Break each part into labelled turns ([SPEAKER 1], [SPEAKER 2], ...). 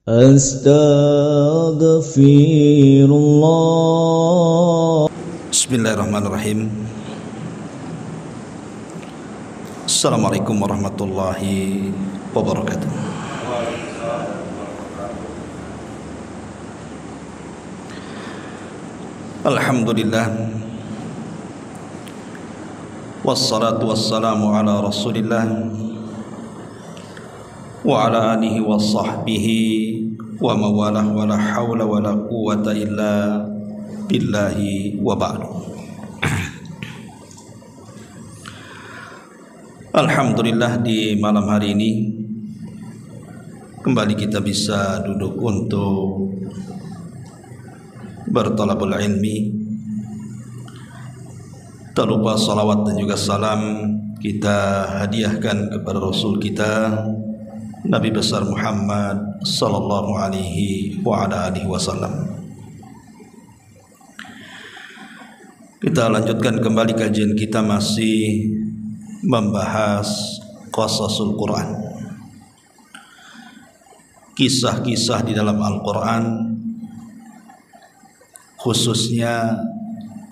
[SPEAKER 1] Astaghfirullah.
[SPEAKER 2] Bismillahirrahmanirrahim. Assalamualaikum warahmatullahi wabarakatuh. Alhamdulillah, wassalatu wassalamu ala rasulillah wa ala alihi wa sahbihi wa mawalah wa la hawla wa la quwata illa billahi wa ba'du. Alhamdulillah, di malam hari ini kembali kita bisa duduk untuk bertalabul ilmi. Tak lupa salawat dan juga salam kita hadiahkan kepada Rasul kita Nabi besar Muhammad sallallahu alaihi wa ala alihi wasallam. Kita lanjutkan kembali kajian kita, masih membahas qasasul Quran, kisah-kisah di dalam Al-Quran, khususnya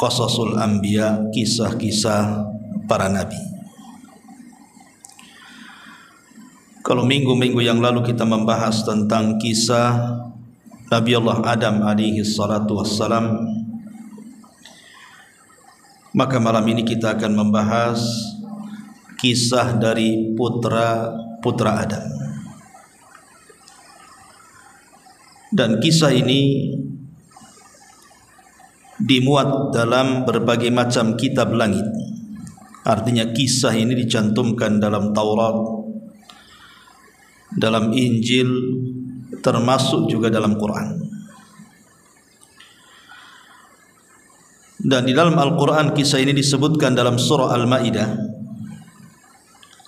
[SPEAKER 2] qasasul anbiya, kisah-kisah para nabi. Kalau minggu-minggu yang lalu kita membahas tentang kisah Nabi Allah Adam alaihi salatu wassalam, maka malam ini kita akan membahas kisah dari putra Adam. Dan kisah ini dimuat dalam berbagai macam kitab langit. Artinya kisah ini dicantumkan dalam Taurat, dalam Injil, termasuk juga dalam Quran. Dan di dalam Al-Quran kisah ini disebutkan dalam surah Al-Ma'idah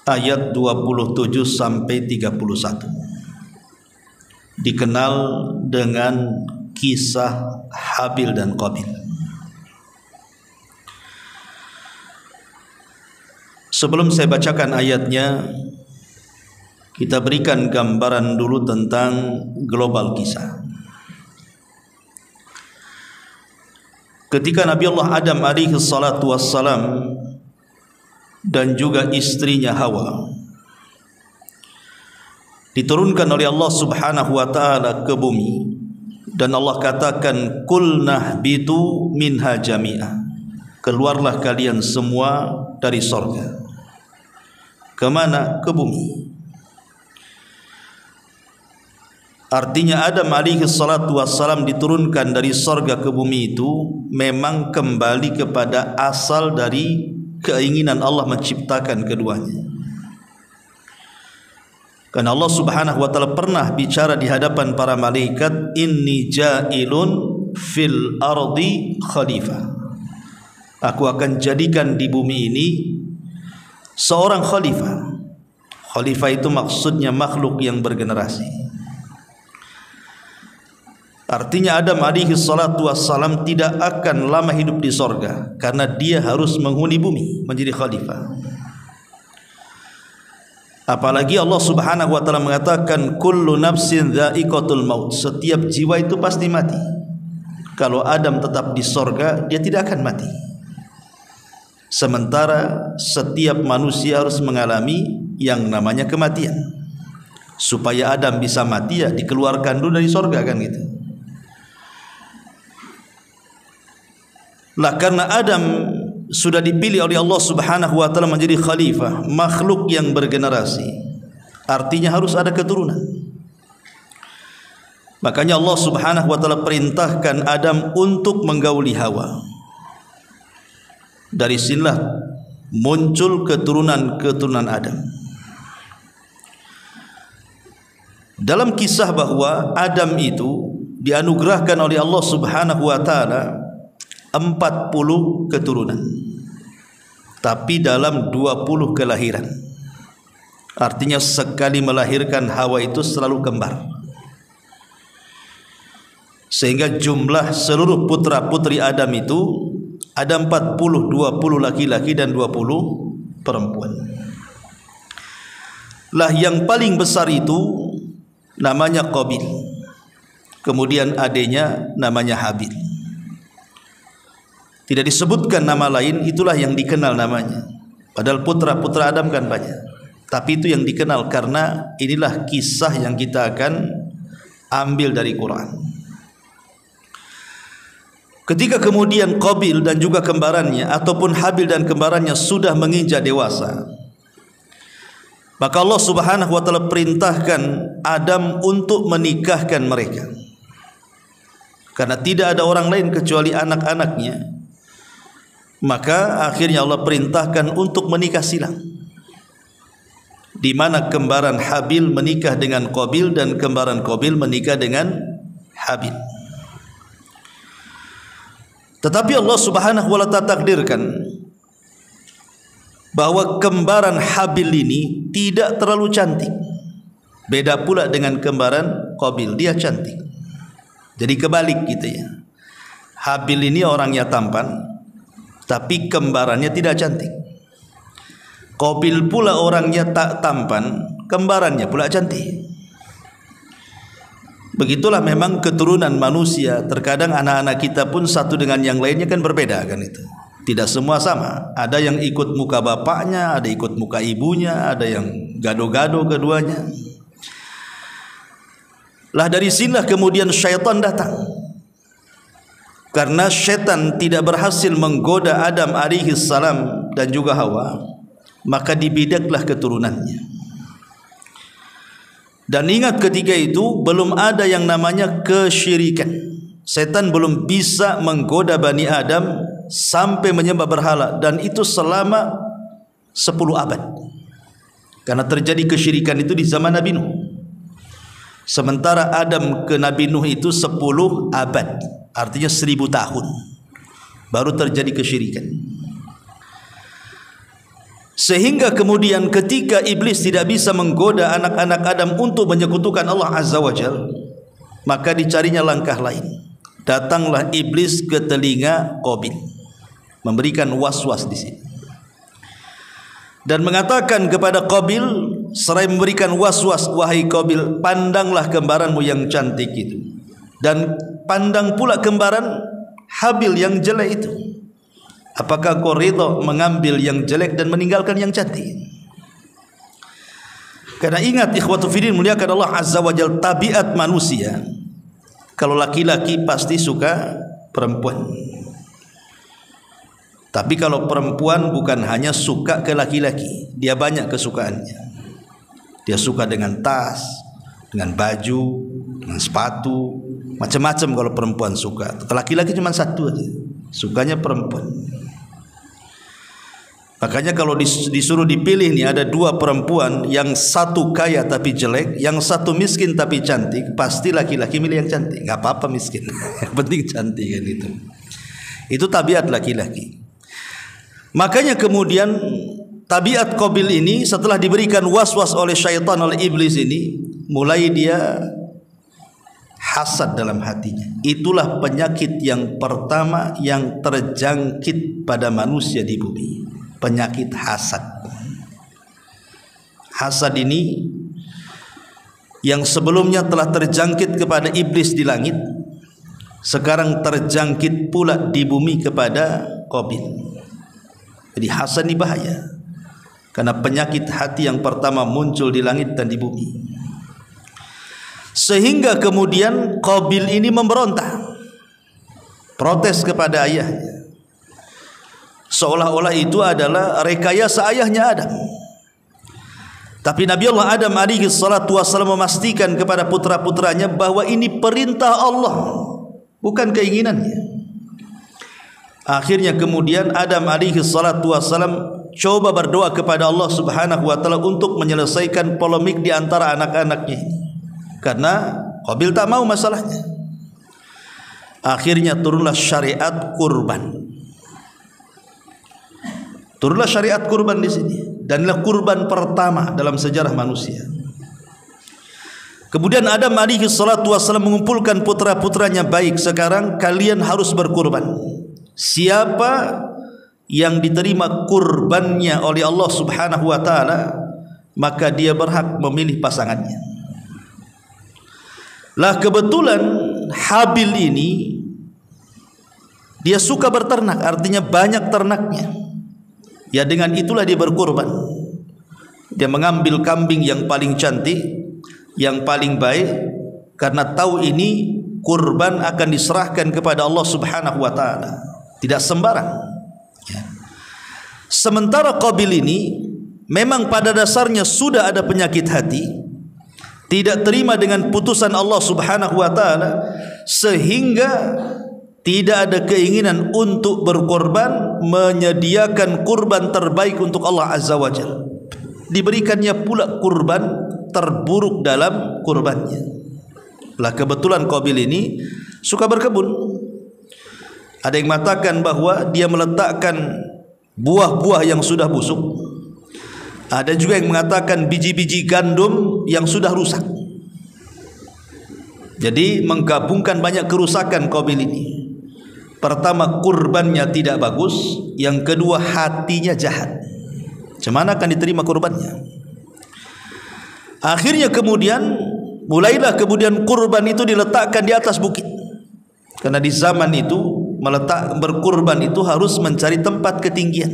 [SPEAKER 2] ayat 27 sampai 31. Dikenal dengan kisah Habil dan Qabil. Sebelum saya bacakan ayatnya, kita berikan gambaran dulu tentang global kisah. Ketika Nabi Allah Adam alaihi salatu wassalam dan juga istrinya Hawa diturunkan oleh Allah subhanahu wa ta'ala ke bumi, dan Allah katakan kulnah bitu minha jami'ah, keluarlah kalian semua dari sorga. Kemana? Ke bumi. Artinya Adam alaihi salatu wassalam diturunkan dari sorga ke bumi itu memang kembali kepada asal dari keinginan Allah menciptakan keduanya. Karena Allah subhanahu wa ta'ala pernah bicara di hadapan para malaikat, inni ja'ilun fil ardi khalifah, aku akan jadikan di bumi ini seorang khalifah. Khalifah itu maksudnya makhluk yang bergenerasi. Artinya Adam alaihi salatu wassalam tidak akan lama hidup di sorga, karena dia harus menghuni bumi menjadi khalifah. Apalagi Allah subhanahu wa ta'ala mengatakan kullu nafsin dha'iqatul maut, setiap jiwa itu pasti mati. Kalau Adam tetap di sorga, dia tidak akan mati. Sementara setiap manusia harus mengalami yang namanya kematian. Supaya Adam bisa mati, ya dikeluarkan dulu dari sorga, kan gitu. Lah karena Adam sudah dipilih oleh Allah subhanahu wa ta'ala menjadi khalifah, makhluk yang bergenerasi, artinya harus ada keturunan. Makanya Allah subhanahu wa ta'ala perintahkan Adam untuk menggauli Hawa. Dari sinilah muncul keturunan Adam. Dalam kisah bahwa Adam itu dianugerahkan oleh Allah subhanahu wa ta'ala 40 keturunan, tapi dalam 20 kelahiran. Artinya sekali melahirkan Hawa itu selalu kembar. Sehingga jumlah seluruh putra-putri Adam itu ada 40, 20 laki-laki dan 20 perempuan. Lah yang paling besar itu namanya Qabil. kemudian adiknya namanya Habil. Tidak disebutkan nama lain, itulah yang dikenal namanya. Padahal putra-putra Adam kan banyak, tapi itu yang dikenal karena inilah kisah yang kita akan ambil dari Quran. Ketika kemudian Qabil dan juga kembarannya ataupun Habil dan kembarannya sudah menginjak dewasa, maka Allah Subhanahu wa taala perintahkan Adam untuk menikahkan mereka. Karena tidak ada orang lain kecuali anak-anaknya, maka akhirnya Allah perintahkan untuk menikah silang, di mana kembaran Habil menikah dengan Qabil dan kembaran Qabil menikah dengan Habil. Tetapi Allah Subhanahu wa taala takdirkan bahwa kembaran Habil ini tidak terlalu cantik. Beda pula dengan kembaran Qabil, dia cantik. Jadi kebalik gitu ya. Habil ini orangnya tampan, tapi kembarannya tidak cantik. Qabil pula orangnya tak tampan, kembarannya pula cantik. Begitulah memang keturunan manusia. Terkadang anak-anak kita pun satu dengan yang lainnya kan berbeda kan itu. Tidak semua sama. Ada yang ikut muka bapaknya, ada ikut muka ibunya, ada yang gado-gado keduanya. Lah dari sinilah kemudian syaitan datang. Karena syaitan tidak berhasil menggoda Adam alaihi salam dan juga Hawa, maka dibidaklah keturunannya. Dan ingat ketika itu belum ada yang namanya kesyirikan. Setan belum bisa menggoda Bani Adam sampai menyembah berhala, dan itu selama 10 abad. Karena terjadi kesyirikan itu di zaman Nabi Nuh. Sementara Adam ke Nabi Nuh itu 10 abad, artinya 1000 tahun baru terjadi kesyirikan. Sehingga kemudian ketika iblis tidak bisa menggoda anak-anak Adam untuk menyekutukan Allah Azza wa Jalla, maka dicarinya langkah lain. Datanglah iblis ke telinga Qabil, memberikan was-was di sini, dan mengatakan kepada Qabil, seraya memberikan was-was, wahai Qabil, pandanglah kembaranmu yang cantik itu, dan pandang pula kembaran Habil yang jelek itu. Apakah kau ridha mengambil yang jelek dan meninggalkan yang cantik? Karena ingat ikhwatu fiddin, muliakan Allah Azza wa Jalla, tabiat manusia, kalau laki-laki pasti suka perempuan. Tapi kalau perempuan bukan hanya suka ke laki-laki, dia banyak kesukaannya. Dia suka dengan tas, dengan baju, dengan sepatu, macam-macam kalau perempuan suka. Laki-laki cuma satu aja, sukanya perempuan. Makanya kalau disuruh dipilih nih, ada 2 perempuan, yang satu kaya tapi jelek, yang satu miskin tapi cantik, pasti laki-laki milih yang cantik. Gak apa-apa miskin, yang penting cantik kan itu. Itu tabiat laki-laki. Makanya kemudian tabiat Qabil ini setelah diberikan was-was oleh syaitan, oleh iblis ini, mulai dia hasad dalam hatinya. Itulah penyakit yang pertama yang terjangkit pada manusia di bumi. Penyakit hasad. Hasad ini yang sebelumnya telah terjangkit kepada iblis di langit, sekarang terjangkit pula di bumi kepada Qabil. Jadi hasad ini bahaya, karena penyakit hati yang pertama muncul di langit dan di bumi. Sehingga kemudian Qabil ini memberontak, protes kepada ayahnya, seolah-olah itu adalah rekayasa ayahnya Adam. Tapi Nabi Allah Adam alaihi salatu wassalam memastikan kepada putra-putranya bahwa ini perintah Allah, bukan keinginannya. Akhirnya kemudian Adam alaihi salatu wassalam coba berdoa kepada Allah Subhanahu wa taala untuk menyelesaikan polemik di antara anak-anaknya ini, karena Qabil tak mau masalahnya. Akhirnya turunlah syariat kurban. Turunlah syariat kurban di sini, dan inilah kurban pertama dalam sejarah manusia. Kemudian Adam alaihi salatu wassalam mengumpulkan putra-putranya, baik, sekarang kalian harus berkurban. Siapa yang diterima kurbannya oleh Allah Subhanahu wa taala, maka dia berhak memilih pasangannya. Lah kebetulan Habil ini dia suka berternak, artinya banyak ternaknya. Ya dengan itulah dia berkurban. Dia mengambil kambing yang paling cantik, yang paling baik, karena tahu ini kurban akan diserahkan kepada Allah Subhanahu wa taala. Tidak sembarang. Ya. Sementara Qabil ini memang pada dasarnya sudah ada penyakit hati, tidak terima dengan putusan Allah Subhanahu wa taala, sehingga tidak ada keinginan untuk berkorban, menyediakan kurban terbaik untuk Allah Azza wa Jalla. Diberikannya pula kurban terburuk dalam kurbannya. Lah kebetulan Qabil ini suka berkebun. Ada yang mengatakan bahwa dia meletakkan buah-buah yang sudah busuk. Ada juga yang mengatakan biji-biji gandum yang sudah rusak. Jadi menggabungkan banyak kerusakan Qabil ini. Pertama, kurbannya tidak bagus. Yang kedua, hatinya jahat. Macam mana akan diterima kurbannya? Akhirnya mulailah kemudian kurban itu diletakkan di atas bukit. Karena di zaman itu berkurban itu harus mencari tempat ketinggian.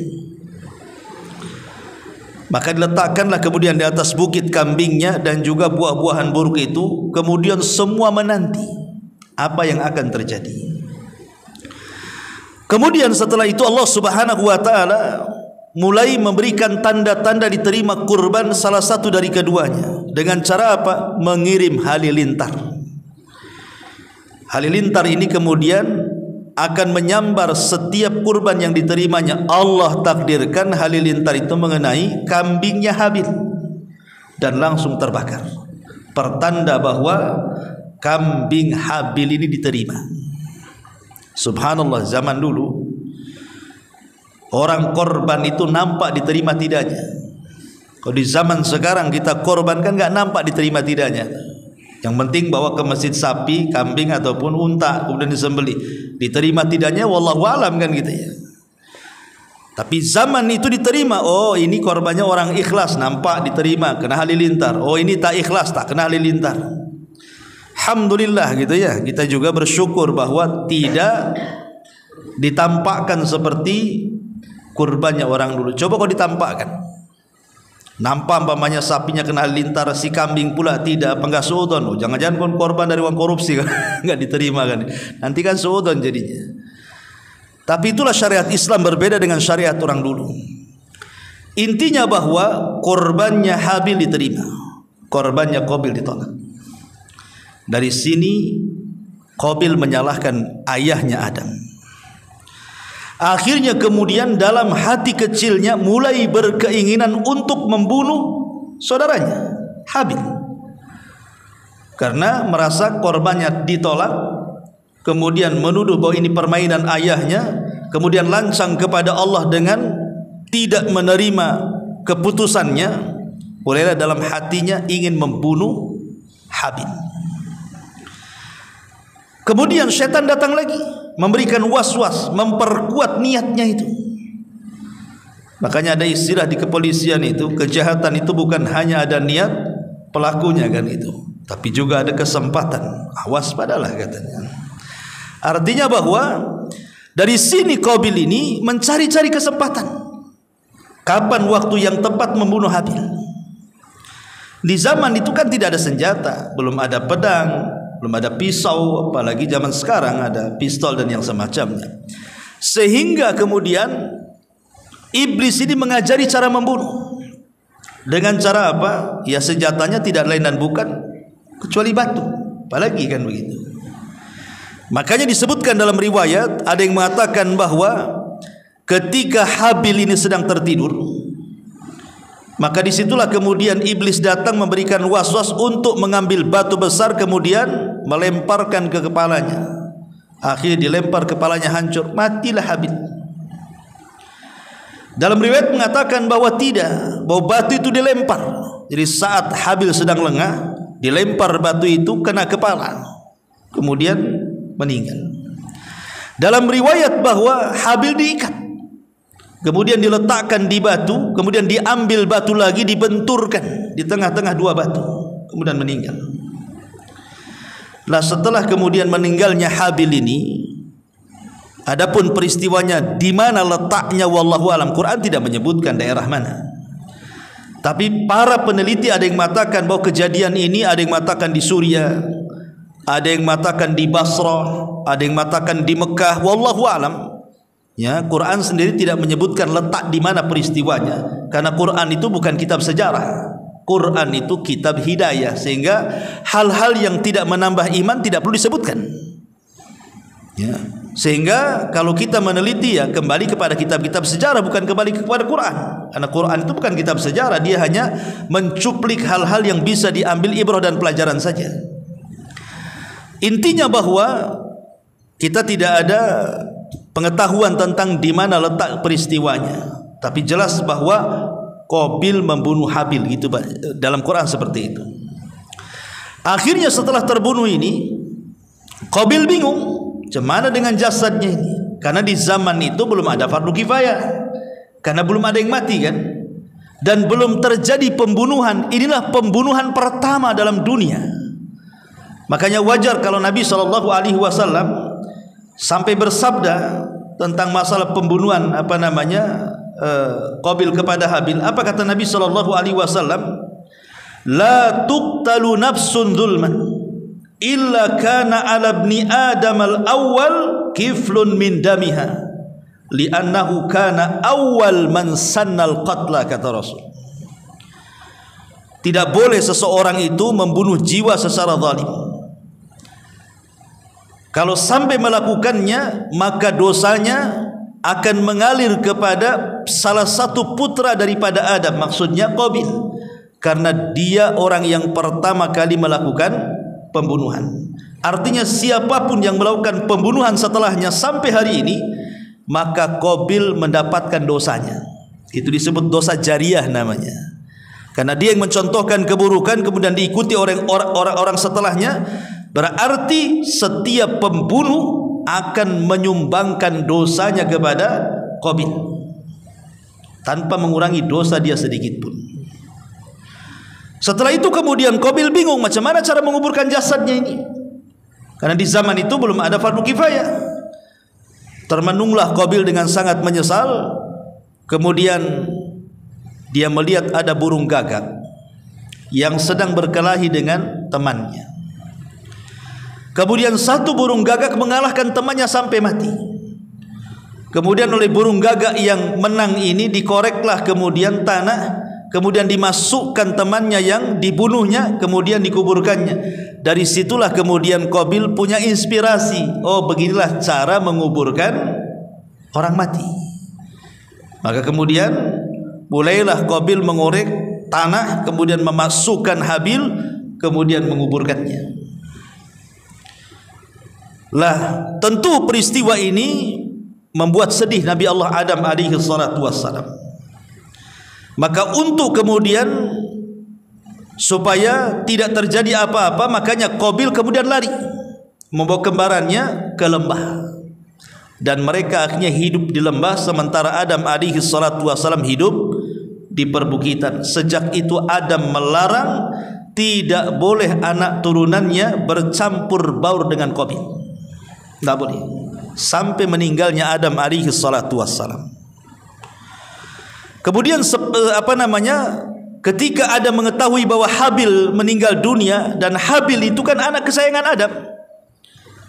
[SPEAKER 2] Maka diletakkanlah kemudian di atas bukit kambingnya dan juga buah-buahan buruk itu. Kemudian semua menanti apa yang akan terjadi. Kemudian setelah itu Allah Subhanahu wa taala mulai memberikan tanda-tanda diterima kurban salah satu dari keduanya. Dengan cara apa? Mengirim halilintar. Halilintar ini kemudian akan menyambar setiap kurban yang diterimanya. Allah takdirkan halilintar itu mengenai kambingnya Habil dan langsung terbakar. Pertanda bahwa kambing Habil ini diterima. Subhanallah, zaman dulu orang korban itu nampak diterima tidaknya. Kalau di zaman sekarang kita korban kan nggak nampak diterima tidaknya. Yang penting bawa ke masjid sapi, kambing ataupun unta kemudian disembelih. Diterima tidaknya wallahu alam kan gitu ya. Tapi zaman itu diterima. Oh ini korbannya orang ikhlas, nampak diterima, kena halilintar. Oh ini tak ikhlas, tak kena halilintar. Alhamdulillah gitu ya. Kita juga bersyukur bahwa tidak ditampakkan seperti kurbannya orang dulu. Coba kau ditampakkan, nampak umpamanya sapinya kena halilintar, si kambing pula tidak, apa enggak suudon? Oh, jangan-jangan kau korban dari uang korupsi kan? Enggak diterima kan? Nanti kan suudon jadinya. Tapi itulah syariat Islam berbeda dengan syariat orang dulu. Intinya bahwa korbannya Habil diterima, korbannya Qabil ditolak. Dari sini Qabil menyalahkan ayahnya Adam. Akhirnya kemudian dalam hati kecilnya mulai berkeinginan untuk membunuh saudaranya Habil. Karena merasa korbannya ditolak, kemudian menuduh bahwa ini permainan ayahnya, kemudian lancang kepada Allah dengan tidak menerima keputusannya, mulailah dalam hatinya ingin membunuh Habil. Kemudian syaitan datang lagi, memberikan was-was, memperkuat niatnya itu. Makanya ada istilah di kepolisian itu, kejahatan itu bukan hanya ada niat pelakunya kan itu, tapi juga ada kesempatan. Awas padalah katanya. Artinya bahwa dari sini Qabil ini mencari-cari kesempatan. Kapan waktu yang tepat membunuh Habil? Di zaman itu kan tidak ada senjata, belum ada pedang, belum ada pisau, apalagi zaman sekarang ada pistol dan yang semacamnya. Sehingga kemudian iblis ini mengajari cara membunuh. Dengan cara apa? Ya senjatanya tidak lain dan bukan kecuali batu, apalagi kan begitu. Makanya disebutkan dalam riwayat, ada yang mengatakan bahwa ketika Habil ini sedang tertidur, maka disitulah kemudian iblis datang memberikan was-was untuk mengambil batu besar kemudian melemparkan ke kepalanya. Akhirnya dilempar, kepalanya hancur, matilah Habil. Dalam riwayat mengatakan bahwa tidak, bahwa batu itu dilempar. Jadi saat Habil sedang lengah, dilempar batu itu kena kepala, kemudian meninggal. Dalam riwayat bahwa Habil diikat, kemudian diletakkan di batu, kemudian diambil batu lagi, dibenturkan di tengah-tengah dua batu, kemudian meninggal. Lah setelah kemudian meninggalnya Habil ini, adapun peristiwanya di mana letaknya wallahu alam, Quran tidak menyebutkan daerah mana. Tapi para peneliti ada yang mengatakan bahwa kejadian ini ada yang mengatakan di Suriah, ada yang mengatakan di Basrah, ada yang mengatakan di Mekah, wallahu alam. Ya, Quran sendiri tidak menyebutkan letak di mana peristiwanya, karena Quran itu bukan kitab sejarah. Quran itu kitab hidayah, sehingga hal-hal yang tidak menambah iman tidak perlu disebutkan. Ya. Sehingga kalau kita meneliti, ya kembali kepada kitab-kitab sejarah, bukan kembali kepada Quran. Karena Quran itu bukan kitab sejarah, dia hanya mencuplik hal-hal yang bisa diambil ibrah dan pelajaran saja. Intinya bahwa kita tidak ada pengetahuan tentang di mana letak peristiwanya, tapi jelas bahwa Qabil membunuh Habil, gitu dalam Quran seperti itu. Akhirnya setelah terbunuh ini, Qabil bingung macam mana dengan jasadnya ini, karena di zaman itu belum ada fardu kifayah, karena belum ada yang mati kan, dan belum terjadi pembunuhan. Inilah pembunuhan pertama dalam dunia. Makanya wajar kalau Nabi SAW sampai bersabda tentang masalah pembunuhan Qabil kepada Habil. Apa kata Nabi SAW? La tuqtalu nafsun zulman illa kana ala ibni Adam al-awwal kiflun min damiha li'annahu kana awwal man sannal qatla, kata Rasul. Tidak boleh seseorang itu membunuh jiwa secara zalim. Kalau sampai melakukannya, maka dosanya akan mengalir kepada salah satu putra daripada Adam, maksudnya Qabil, karena dia orang yang pertama kali melakukan pembunuhan. Artinya siapapun yang melakukan pembunuhan setelahnya sampai hari ini, maka Qabil mendapatkan dosanya. Itu disebut dosa jariyah namanya, karena dia yang mencontohkan keburukan kemudian diikuti orang-orang setelahnya. Berarti setiap pembunuh akan menyumbangkan dosanya kepada Qabil tanpa mengurangi dosa dia sedikit pun. Setelah itu kemudian Qabil bingung macam mana cara menguburkan jasadnya ini, karena di zaman itu belum ada fardu kifayah. Termenunglah Qabil dengan sangat menyesal. Kemudian dia melihat ada burung gagak yang sedang berkelahi dengan temannya. Kemudian satu burung gagak mengalahkan temannya sampai mati. Kemudian oleh burung gagak yang menang ini dikoreklah kemudian tanah, kemudian dimasukkan temannya yang dibunuhnya, kemudian dikuburkannya. Dari situlah kemudian Qabil punya inspirasi. Oh, beginilah cara menguburkan orang mati. Maka kemudian mulailah Qabil mengorek tanah, kemudian memasukkan Habil, kemudian menguburkannya. Lah tentu peristiwa ini membuat sedih Nabi Allah Adam alaihi salatu wassalam. Maka untuk kemudian supaya tidak terjadi apa-apa, makanya Qabil kemudian lari membawa kembarannya ke lembah, dan mereka akhirnya hidup di lembah, sementara Adam alaihi salatu wassalam hidup di perbukitan. Sejak itu Adam melarang tidak boleh anak turunannya bercampur baur dengan Qabil. Tidak boleh sampai meninggalnya Adam alaihi salatu wassalam. Kemudian ketika Adam mengetahui bahwa Habil meninggal dunia, dan Habil itu kan anak kesayangan Adam,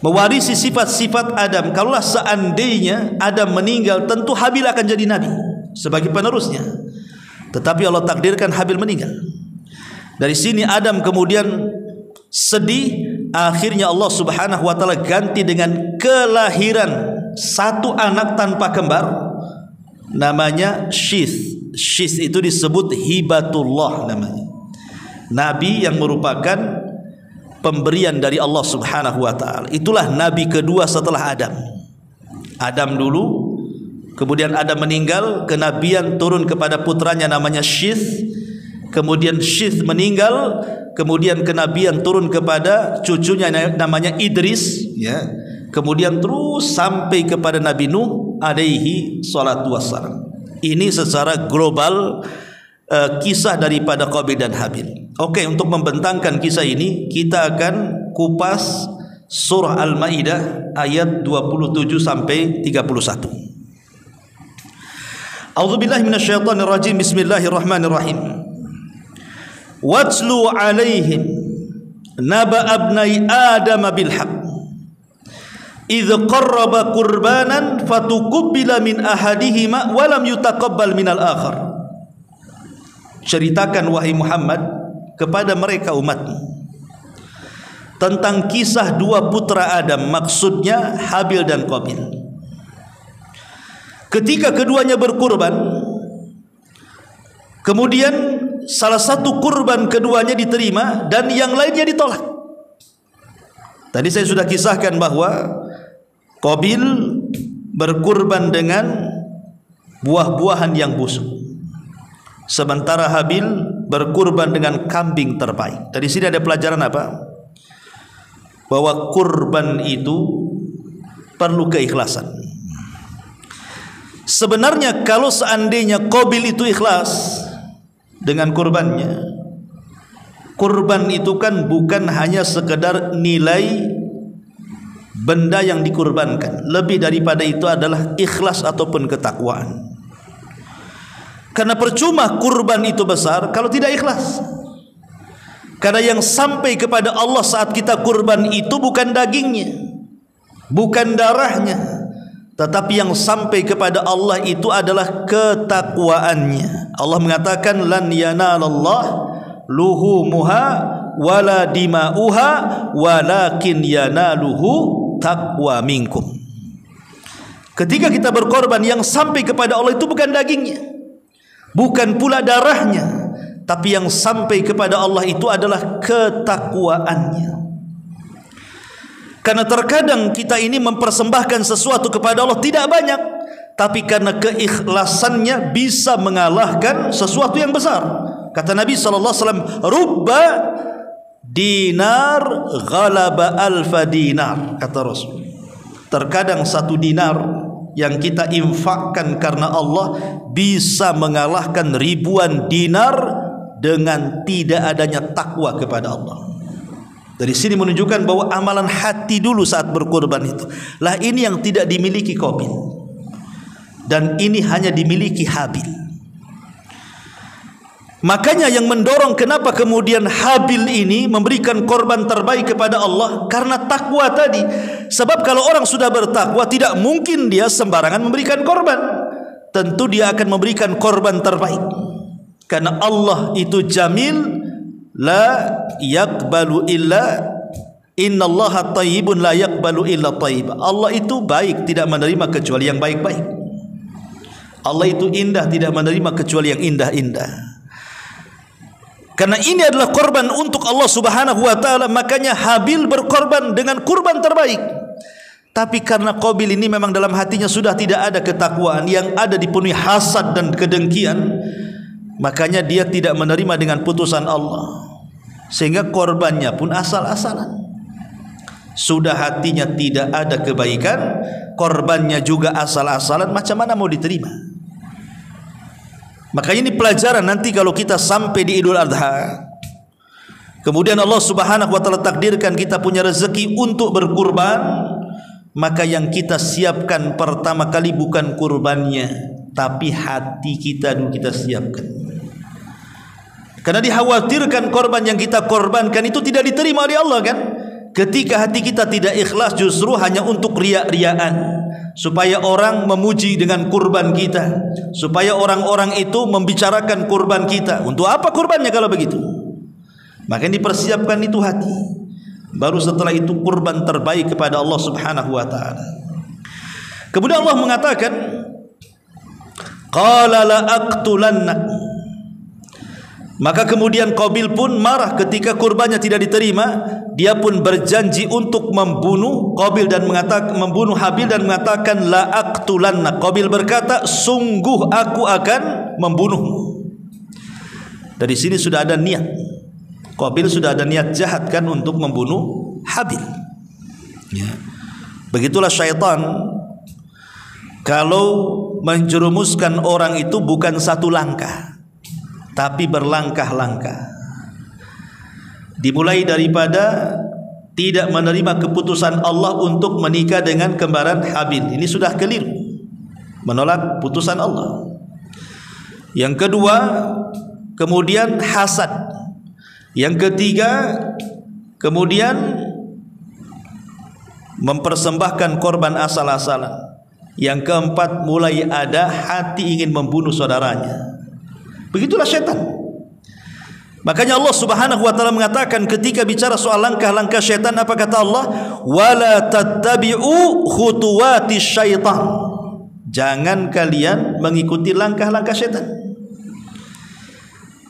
[SPEAKER 2] mewarisi sifat-sifat Adam. Kalaulah seandainya Adam meninggal, tentu Habil akan jadi nabi sebagai penerusnya. Tetapi Allah takdirkan Habil meninggal. Dari sini Adam kemudian sedih. Akhirnya Allah subhanahu wa ta'ala ganti dengan kelahiran satu anak tanpa kembar, namanya Syith. Syith itu disebut hibatullah namanya, nabi yang merupakan pemberian dari Allah subhanahu wa ta'ala. Itulah nabi kedua setelah Adam. Adam dulu, kemudian Adam meninggal, kenabian turun kepada putranya namanya Syith. Kemudian Syith meninggal, kemudian kenabian turun kepada cucunya namanya Idris, ya. Kemudian terus sampai kepada Nabi Nuh alaihi salatu wassalam. Ini secara global kisah daripada Qabil dan Habil. Oke, untuk membentangkan kisah ini kita akan kupas surah Al-Maidah ayat 27 sampai 31. A'udzubillahi minasyaitonir rajim. Bismillahirrahmanirrahim. Watlu 'alaihim naba abnai Adam bil haqq idh qarraba qurbanan fatuqbila min ahadihima wa lam yutaqabbal minal akhar. Ceritakan wahai Muhammad kepada mereka umatmu tentang kisah dua putra Adam, maksudnya Habil dan Qabil. Ketika keduanya berkurban, kemudian salah satu kurban keduanya diterima dan yang lainnya ditolak. Tadi saya sudah kisahkan bahwa Qabil berkurban dengan buah-buahan yang busuk, sementara Habil berkurban dengan kambing terbaik. Dari sini ada pelajaran apa? Bahwa kurban itu perlu keikhlasan. Sebenarnya kalau seandainya Qabil itu ikhlas dengan kurbannya, kurban itu kan bukan hanya sekedar nilai benda yang dikurbankan, lebih daripada itu adalah ikhlas ataupun ketakwaan. Karena percuma kurban itu besar kalau tidak ikhlas. Karena yang sampai kepada Allah saat kita kurban itu bukan dagingnya, bukan darahnya, tetapi yang sampai kepada Allah itu adalah ketakwaannya. Allah mengatakan lan yanalallah luhumuha wala dima'uha walakin yanaluhu taqwa minkum. Ketika kita berkorban, yang sampai kepada Allah itu bukan dagingnya, bukan pula darahnya, tapi yang sampai kepada Allah itu adalah ketakwaannya. Karena terkadang kita ini mempersembahkan sesuatu kepada Allah tidak banyak, tapi karena keikhlasannya bisa mengalahkan sesuatu yang besar. Kata Nabi SAW, rubba dinar ghalaba alfa dinar. Kata Rasul, terkadang satu dinar yang kita infakkan karena Allah bisa mengalahkan ribuan dinar dengan tidak adanya takwa kepada Allah. Dari sini menunjukkan bahwa amalan hati dulu saat berkorban itu lah ini yang tidak dimiliki Qabil, dan ini hanya dimiliki Habil. Makanya yang mendorong kenapa kemudian Habil ini memberikan korban terbaik kepada Allah karena takwa tadi. Sebab kalau orang sudah bertakwa tidak mungkin dia sembarangan memberikan korban. Tentu dia akan memberikan korban terbaik. Karena Allah itu jamil, la yaqbalu illa, innallaha thayyibun la yaqbalu illa thayyiba. Allah itu baik, tidak menerima kecuali yang baik-baik. Allah itu indah, tidak menerima kecuali yang indah-indah. Karena ini adalah korban untuk Allah Subhanahu wa taala, makanya Habil berkorban dengan kurban terbaik. Tapi karena Qabil ini memang dalam hatinya sudah tidak ada ketakwaan, yang ada dipenuhi hasad dan kedengkian, makanya dia tidak menerima dengan putusan Allah, sehingga korbannya pun asal-asalan. Sudah hatinya tidak ada kebaikan, korbannya juga asal-asalan, macam mana mau diterima? Makanya ini pelajaran nanti kalau kita sampai di Idul Adha, kemudian Allah Subhanahu wa taala takdirkan kita punya rezeki untuk berkurban, maka yang kita siapkan pertama kali bukan kurbannya, tapi hati kita dulu kita siapkan. Karena dikhawatirkan korban yang kita korbankan itu tidak diterima oleh Allah kan. Ketika hati kita tidak ikhlas, justru hanya untuk riak-riaan, supaya orang memuji dengan kurban kita, supaya orang-orang itu membicarakan kurban kita. Untuk apa kurbannya kalau begitu? Maka dipersiapkan itu hati. Baru setelah itu kurban terbaik kepada Allah Subhanahu wa taala. Kemudian Allah mengatakan, qala la aqtulannak. Maka kemudian Qabil pun marah ketika kurbannya tidak diterima. Dia pun berjanji untuk membunuh Qabil dan mengatakan, membunuh Habil dan mengatakan la aqtulannak. Qabil berkata, sungguh aku akan membunuhmu. Dari sini sudah ada niat. Qabil sudah ada niat jahat kan untuk membunuh Habil. Ya. Begitulah syaitan. Kalau menjerumuskan orang itu bukan satu langkah, tapi berlangkah-langkah. Dimulai daripada tidak menerima keputusan Allah untuk menikah dengan kembaran Habil. Ini sudah keliru, menolak putusan Allah. Yang kedua, kemudian hasad. Yang ketiga, kemudian mempersembahkan korban asal-asalan. Yang keempat, mulai ada hati ingin membunuh saudaranya. Begitulah syaitan. Makanya Allah Subhanahu wa taala mengatakan ketika bicara soal langkah-langkah syaitan, apa kata Allah? Wala tattabi'u khutuwatis syaitan. Jangan kalian mengikuti langkah-langkah syaitan.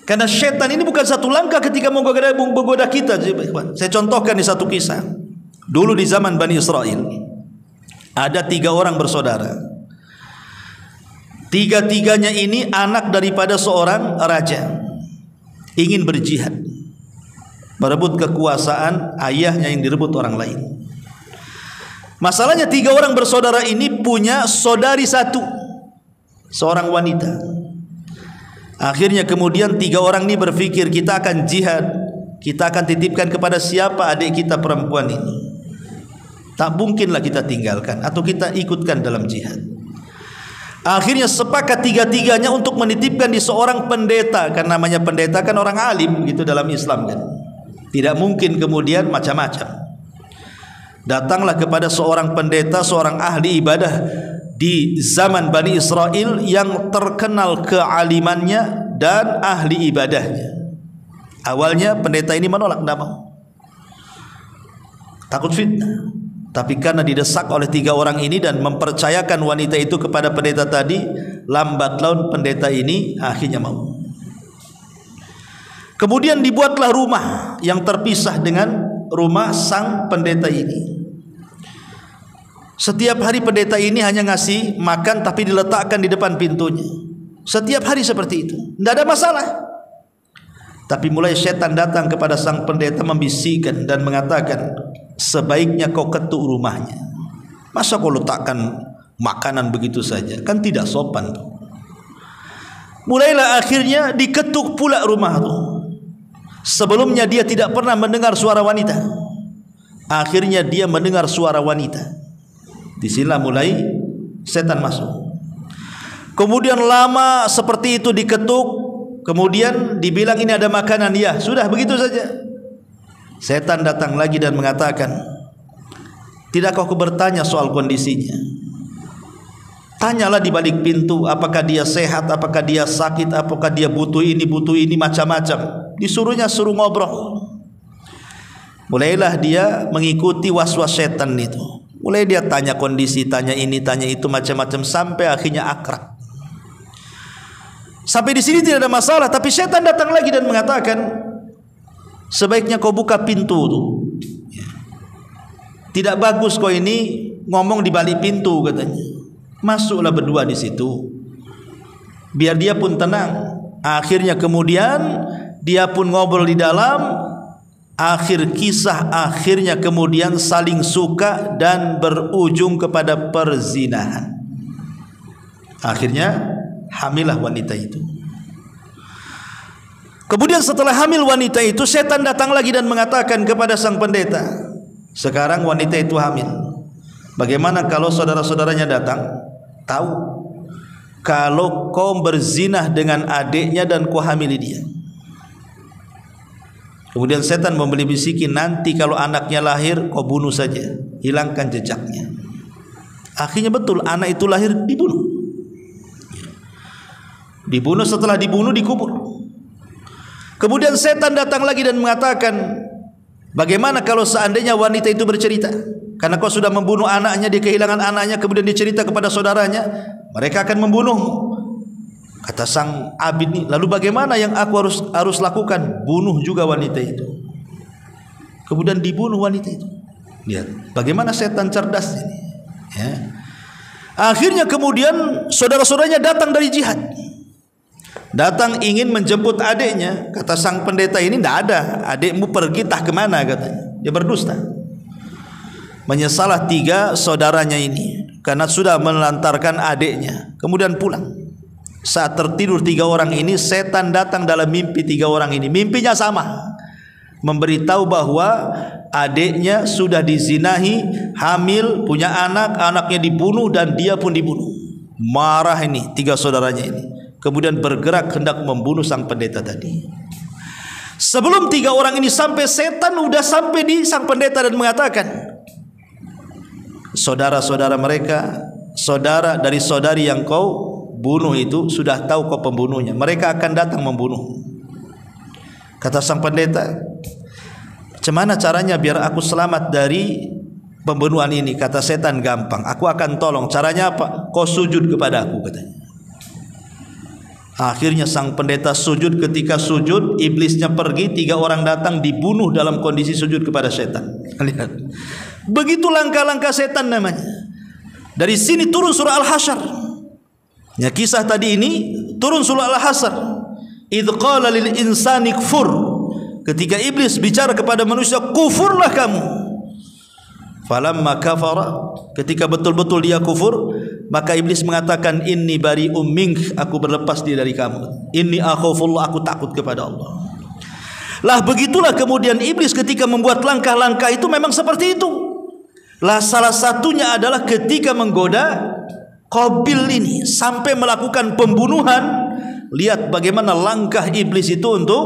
[SPEAKER 2] Karena syaitan ini bukan satu langkah ketika menggoda kita. Saya contohkan di satu kisah. Dulu di zaman Bani Israel, ada 3 orang bersaudara. Tiga-tiganya ini anak daripada seorang raja, ingin berjihad, merebut kekuasaan ayahnya yang direbut orang lain. Masalahnya 3 orang bersaudara ini punya saudari satu, seorang wanita. Akhirnya kemudian 3 orang ini berpikir, kita akan jihad, kita akan titipkan kepada siapa adik kita perempuan ini. Tak mungkinlah kita tinggalkan atau kita ikutkan dalam jihad. Akhirnya sepakat tiga-tiganya untuk menitipkan di seorang pendeta. Kan namanya pendeta kan orang alim gitu dalam Islam kan. Tidak mungkin kemudian macam-macam. Datanglah kepada seorang pendeta, seorang ahli ibadah di zaman Bani Israel yang terkenal kealimannya dan ahli ibadahnya. Awalnya pendeta ini menolak, tidak mau, takut fitnah. Tapi karena didesak oleh 3 orang ini dan mempercayakan wanita itu kepada pendeta tadi, lambat laun pendeta ini akhirnya mau. Kemudian dibuatlah rumah yang terpisah dengan rumah sang pendeta ini. Setiap hari pendeta ini hanya ngasih makan tapi diletakkan di depan pintunya. Setiap hari seperti itu, tidak ada masalah. Tapi mulai setan datang kepada sang pendeta membisikkan dan mengatakan, sebaiknya kau ketuk rumahnya. Masa kau letakkan makanan begitu saja? Kan tidak sopan tuh. Mulailah akhirnya diketuk pula rumah itu. Sebelumnya dia tidak pernah mendengar suara wanita. Akhirnya dia mendengar suara wanita. Disinilah mulai setan masuk. Kemudian lama seperti itu diketuk. Kemudian dibilang ini ada makanan. Ya sudah begitu saja. Setan datang lagi dan mengatakan, tidakkah kau bertanya soal kondisinya? Tanyalah di balik pintu, apakah dia sehat, apakah dia sakit, apakah dia butuh ini, macam-macam. Disuruhnya suruh ngobrol. Mulailah dia mengikuti was-was setan itu. Mulai dia tanya kondisi, tanya ini, tanya itu, macam-macam, sampai akhirnya akrab. Sampai di sini tidak ada masalah, tapi setan datang lagi dan mengatakan, sebaiknya kau buka pintu tuh. Tidak bagus kau ini ngomong di balik pintu katanya. Masuklah berdua di situ, biar dia pun tenang. Akhirnya kemudian dia pun ngobrol di dalam. Akhir kisah akhirnya kemudian saling suka dan berujung kepada perzinahan. Akhirnya hamillah wanita itu. Kemudian setelah hamil wanita itu, setan datang lagi dan mengatakan kepada sang pendeta, sekarang wanita itu hamil. Bagaimana kalau saudara-saudaranya datang? Tahu kalau kau berzinah dengan adiknya dan kau hamili dia. Kemudian setan membeli bisikin, nanti kalau anaknya lahir kau bunuh saja, hilangkan jejaknya. Akhirnya betul, anak itu lahir dibunuh. Dibunuh, setelah dibunuh dikubur. Kemudian setan datang lagi dan mengatakan, bagaimana kalau seandainya wanita itu bercerita? Karena kau sudah membunuh anaknya, dia kehilangan anaknya, kemudian dicerita kepada saudaranya, mereka akan membunuhmu. Kata sang abid ini, lalu bagaimana yang aku harus lakukan? Bunuh juga wanita itu. Kemudian dibunuh wanita itu. Lihat bagaimana setan cerdas ini. Ya. Akhirnya kemudian saudara-saudaranya datang dari jihad. Datang ingin menjemput adiknya. Kata sang pendeta ini, tidak ada, adikmu pergi tak kemana katanya. Dia berdusta. Menyesalah 3 saudaranya ini karena sudah menelantarkan adiknya. Kemudian pulang. Saat tertidur 3 orang ini, setan datang dalam mimpi 3 orang ini. Mimpinya sama. memberitahu bahwa adiknya sudah dizinahi, hamil, punya anak, anaknya dibunuh dan dia pun dibunuh. Marah ini tiga saudaranya ini, kemudian bergerak hendak membunuh sang pendeta tadi. Sebelum tiga orang ini sampai, setan udah sampai di sang pendeta dan mengatakan, saudara-saudara mereka, saudara dari saudari yang kau bunuh itu sudah tahu kau pembunuhnya, mereka akan datang membunuh. Kata sang pendeta, "Bagaimana caranya biar aku selamat dari pembunuhan ini?" Kata setan, "Gampang, aku akan tolong. Caranya apa? Kau sujud kepada aku," katanya. Akhirnya sang pendeta sujud. Ketika sujud, iblisnya pergi, tiga orang datang dibunuh dalam kondisi sujud kepada setan. Lihat, begitu langkah-langkah setan namanya. Dari sini turun surah Al-Hasyr. Ya, kisah tadi ini turun surah Al-Hasyr. Idz qala lil insani kfur. Ketika iblis bicara kepada manusia, kufurlah kamu. Falamma kafara, ketika betul-betul dia kufur, maka iblis mengatakan, inni bari'um mink, aku berlepas diri dari kamu. Inni akhafullah, aku takut kepada Allah. Lah begitulah kemudian iblis ketika membuat langkah-langkah itu memang seperti itu. Lah salah satunya adalah ketika menggoda Qabil ini sampai melakukan pembunuhan. Lihat bagaimana langkah iblis itu untuk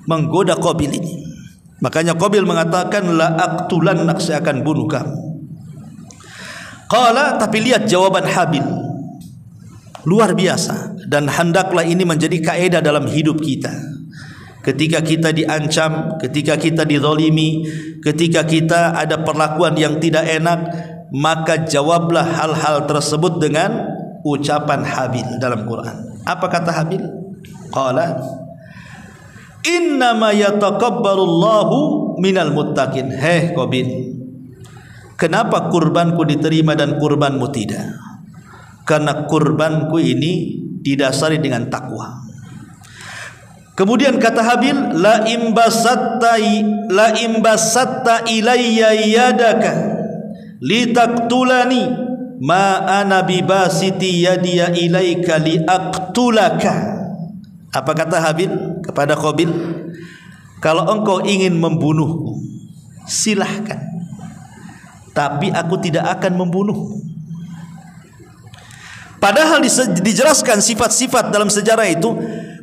[SPEAKER 2] menggoda Qabil ini. Makanya Qabil mengatakan, la aqtulannak, saya akan bunuh kamu. Qala, tapi lihat jawaban Habil, luar biasa. Dan hendaklah ini menjadi kaidah dalam hidup kita. Ketika kita diancam, ketika kita dizalimi, ketika kita ada perlakuan yang tidak enak, maka jawablah hal-hal tersebut dengan ucapan Habil dalam Quran. Apa kata Habil? Qala, innama yataqabbalullahu minal muttaqin. Hei Qabil, kenapa kurbanku diterima dan kurbanmu tidak? Karena kurbanku ini didasari dengan takwa. Kemudian kata Habil, la imbasatta ilayya yadaka litaqtulani ma ana bibasiti yadiya ilaika liaqtulaka. Apa kata Habil kepada Qabil? Kalau engkau ingin membunuhku, silahkan, tapi aku tidak akan membunuhmu. Padahal dijelaskan sifat-sifat dalam sejarah itu,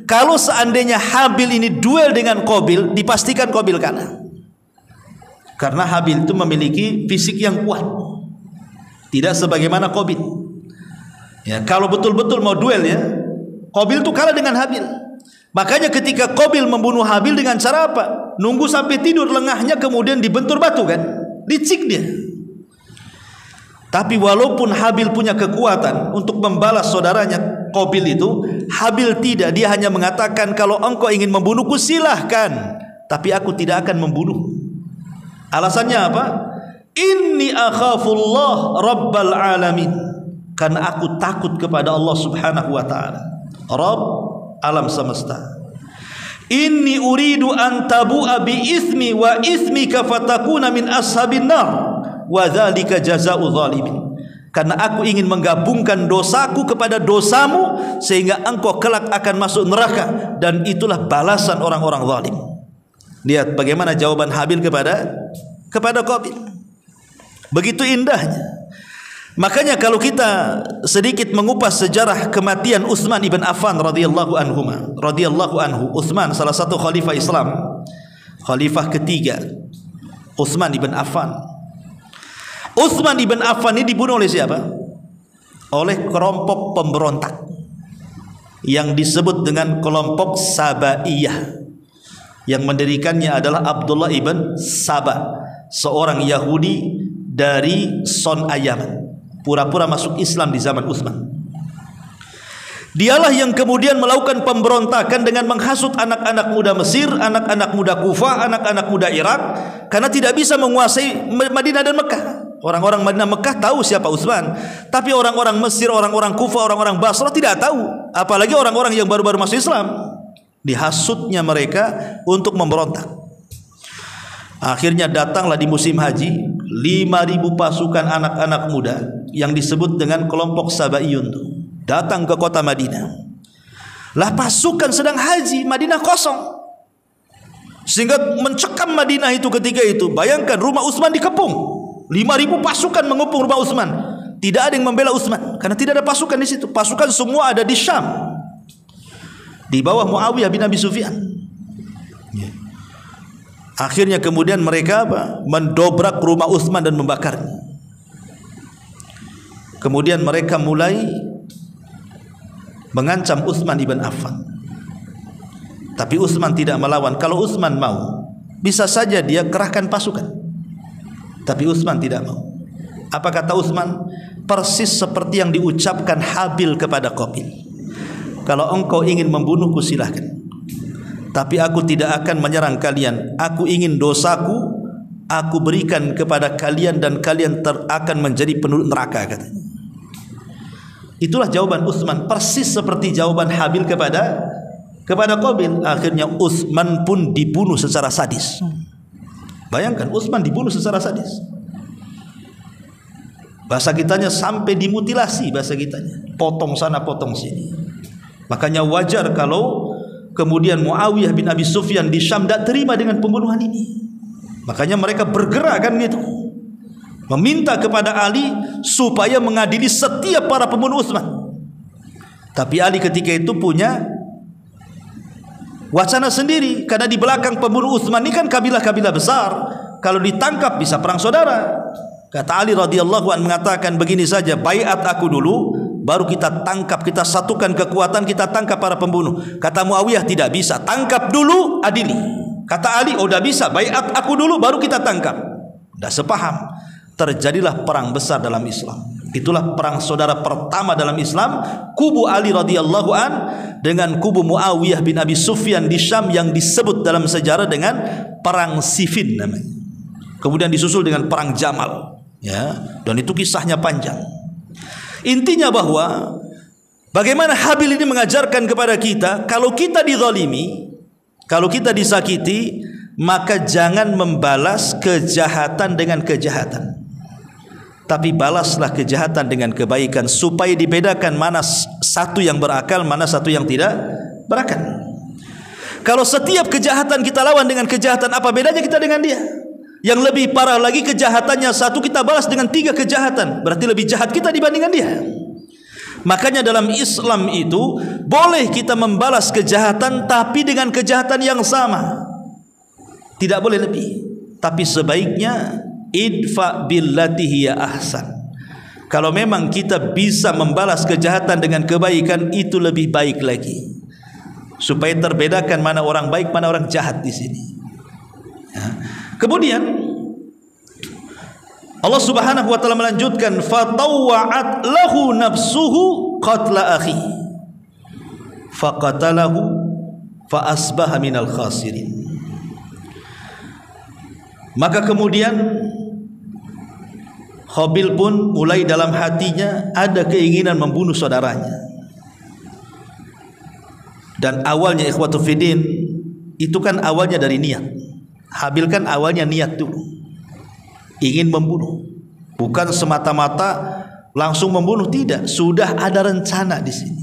[SPEAKER 2] kalau seandainya Habil ini duel dengan Qabil, dipastikan Qabil kalah. Karena Habil itu memiliki fisik yang kuat, tidak sebagaimana Qabil. Ya, kalau betul-betul mau duel ya, Qabil itu kalah dengan Habil. Makanya ketika Qabil membunuh Habil dengan cara apa? Nunggu sampai tidur lengahnya, kemudian dibentur batu kan, licik dia. Tapi walaupun Habil punya kekuatan untuk membalas saudaranya Qabil itu, Habil tidak. Dia hanya mengatakan, kalau engkau ingin membunuhku silahkan, tapi aku tidak akan membunuh. Alasannya apa? Inni akhafullah rabbal alamin, karena aku takut kepada Allah subhanahu wa ta'ala, Rabb alam semesta. Inni uridu an tabu'a bi ismi wa ismika fatakuna min ashabin nar wa dzalika jazaa'u zalimin. Karena aku ingin menggabungkan dosaku kepada dosamu, sehingga engkau kelak akan masuk neraka, dan itulah balasan orang-orang zalim. Lihat bagaimana jawaban Habil kepada Qabil. Begitu indahnya. Makanya kalau kita sedikit mengupas sejarah kematian Utsman ibn Affan radhiyallahu anhu. Utsman salah satu khalifah Islam, khalifah ketiga, Utsman ibn Affan. Utsman ibn Affan ini dibunuh oleh siapa? Oleh kelompok pemberontak yang disebut dengan kelompok Sabaiyah. Yang mendirikannya adalah Abdullah ibn Saba, seorang Yahudi dari Son'a Yaman, pura-pura masuk Islam di zaman Utsman. Dialah yang kemudian melakukan pemberontakan dengan menghasut anak-anak muda Mesir, anak-anak muda Kufah, anak-anak muda Irak, karena tidak bisa menguasai Madinah dan Mekah. Orang-orang Madinah Mekah tahu siapa Utsman, tapi orang-orang Mesir, orang-orang Kufah, orang-orang Basrah tidak tahu, apalagi orang-orang yang baru-baru masuk Islam. Dihasutnya mereka untuk memberontak. Akhirnya datanglah di musim haji 5.000 pasukan anak-anak muda yang disebut dengan kelompok Sabaiyun datang ke kota Madinah. Lah pasukan sedang haji, Madinah kosong. sehingga mencekam Madinah itu ketika itu. Bayangkan rumah Utsman dikepung, 5.000 pasukan mengepung rumah Utsman. Tidak ada yang membela Utsman karena tidak ada pasukan di situ. Pasukan semua ada di Syam, di bawah Muawiyah bin Abi Sufyan. Akhirnya kemudian mereka mendobrak rumah Utsman dan membakarnya. Kemudian mereka mulai mengancam Utsman ibn Affan. Tapi Utsman tidak melawan. Kalau Utsman mau, bisa saja dia kerahkan pasukan. Tapi Utsman tidak mau. Apa kata Utsman? Persis seperti yang diucapkan Habil kepada Qabil. Kalau engkau ingin membunuhku silahkan, tapi aku tidak akan menyerang kalian. Aku ingin dosaku aku berikan kepada kalian dan kalian akan menjadi penduduk neraka, katanya. Itulah jawaban Utsman, persis seperti jawaban Habil kepada Qabil. Akhirnya Utsman pun dibunuh secara sadis. Bayangkan, Utsman dibunuh secara sadis. Bahasa kitanya sampai dimutilasi, bahasa kitanya. Potong sana, potong sini. Makanya wajar kalau kemudian Muawiyah bin Abi Sufyan di Syam tidak terima dengan pembunuhan ini. Makanya mereka bergerak kan gitu, meminta kepada Ali supaya mengadili setiap para pembunuh Utsman. Tapi Ali ketika itu punya wacana sendiri, karena di belakang pembunuh Utsman ini kan kabilah-kabilah besar. Kalau ditangkap bisa perang saudara. Kata Ali radhiyallahu anhu mengatakan begini saja, baiat aku dulu, baru kita tangkap, kita satukan kekuatan, kita tangkap para pembunuh. Kata Muawiyah tidak bisa, tangkap dulu, adili. Kata Ali, oh tidak bisa, baiat aku dulu, baru kita tangkap. Tidak sepaham. Terjadilah perang besar dalam Islam. Itulah perang saudara pertama dalam Islam, kubu Ali radhiyallahu an dengan kubu Muawiyah bin Abi Sufyan di Syam, yang disebut dalam sejarah dengan perang Siffin namanya. Kemudian disusul dengan perang Jamal. Ya, dan itu kisahnya panjang. Intinya bahwa bagaimana Habil ini mengajarkan kepada kita, kalau kita dizalimi, kalau kita disakiti, maka jangan membalas kejahatan dengan kejahatan, tapi balaslah kejahatan dengan kebaikan, supaya dibedakan mana satu yang berakal, mana satu yang tidak berakal. Kalau setiap kejahatan kita lawan dengan kejahatan, apa bedanya kita dengan dia? Yang lebih parah lagi, kejahatannya satu kita balas dengan 3 kejahatan, berarti lebih jahat kita dibandingkan dia. Makanya dalam Islam itu boleh kita membalas kejahatan, tapi dengan kejahatan yang sama, tidak boleh lebih. Tapi sebaiknya idfa billati hiya ahsan. Kalau memang kita bisa membalas kejahatan dengan kebaikan, itu lebih baik lagi, supaya terbedakan mana orang baik, mana orang jahat di sini. Ya. Kemudian Allah Subhanahu wa taala melanjutkan, fatawwa'at lahu nafsuhu qatla akhi faqatalahu fa asbaha minal khasirin. Maka kemudian Qabil pun mulai dalam hatinya ada keinginan membunuh saudaranya. Dan awalnya ikhwatu fiddin, itu kan awalnya dari niat. Habil kan awalnya niat dulu, ingin membunuh, bukan semata-mata langsung membunuh, tidak, sudah ada rencana di sini.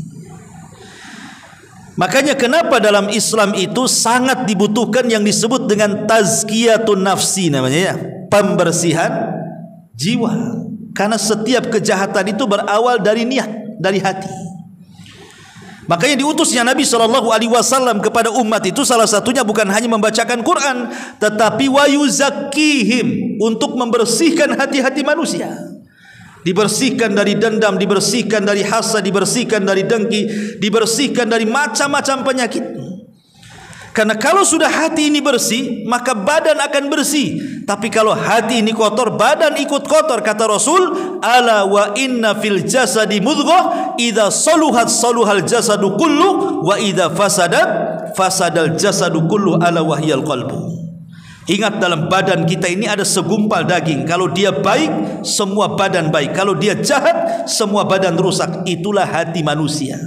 [SPEAKER 2] Makanya kenapa dalam Islam itu sangat dibutuhkan yang disebut dengan tazkiyatun nafsi, namanya ya, pembersihan jiwa. Karena setiap kejahatan itu berawal dari niat, dari hati. Makanya diutusnya Nabi SAW kepada umat itu salah satunya bukan hanya membacakan Quran, tetapi wa yuzakkihim, untuk membersihkan hati-hati manusia. Dibersihkan dari dendam, dibersihkan dari hasad, dibersihkan dari dengki, dibersihkan dari macam-macam penyakit. Karena kalau sudah hati ini bersih, maka badan akan bersih. Tapi kalau hati ini kotor, badan ikut kotor. Kata Rasul, ala wa inna fil jasadi mudghah, idza saluhat saluhal jasadu kullu, wa idza fasadat fasadal jasadu kullu, ala wahyal qalbu. Ingat, dalam badan kita ini ada segumpal daging. Kalau dia baik, semua badan baik. Kalau dia jahat, semua badan rusak. Itulah hati manusia.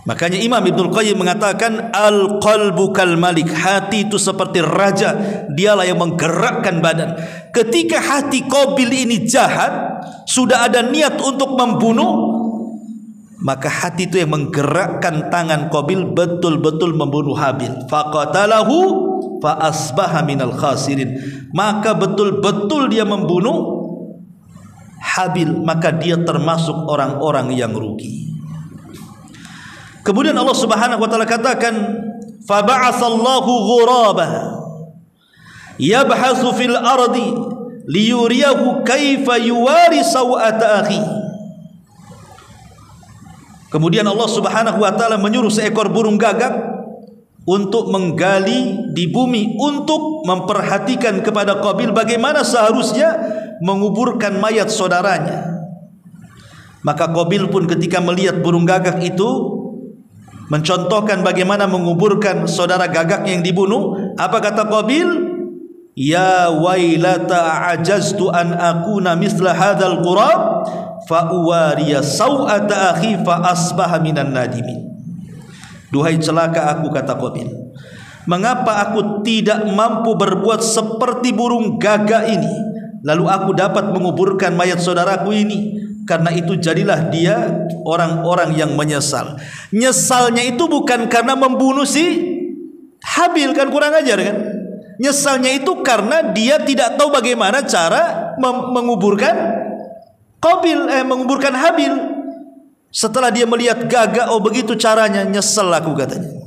[SPEAKER 2] Makanya Imam Ibnul Qayyim mengatakan, al-qalbu kal malik, hati itu seperti raja, dialah yang menggerakkan badan. Ketika hati Qabil ini jahat, sudah ada niat untuk membunuh, maka hati itu yang menggerakkan tangan Qabil betul-betul membunuh Habil. Faqatalahu fa asbaha minal khasirin. Maka betul-betul dia membunuh Habil, maka dia termasuk orang-orang yang rugi. Kemudian Allah Subhanahu wa taala katakan, fa ba'atsallahu ghuraba yabhasu fil ardi liyuriyahu kaifa yuwari sawata akhi. Kemudian Allah Subhanahu wa taala menyuruh seekor burung gagak untuk menggali di bumi untuk memperhatikan kepada Qabil bagaimana seharusnya menguburkan mayat saudaranya. Maka Qabil pun ketika melihat burung gagak itu mencontohkan bagaimana menguburkan saudara gagak yang dibunuh, apa kata Qabil? Ya wailata ajaztu an akuna misla hadzal qurab fa uwariya sau'ata akhi fa asbaha minan nadimin. Duhai celaka aku, kata Qabil, mengapa aku tidak mampu berbuat seperti burung gagak ini, lalu aku dapat menguburkan mayat saudaraku ini. Karena itu jadilah dia orang-orang yang menyesal. Nyesalnya itu bukan karena membunuh si Habil, kan kurang ajar kan. Nyesalnya itu karena dia tidak tahu bagaimana cara menguburkan menguburkan Habil. Setelah dia melihat gagak, oh begitu caranya, nyesel aku katanya.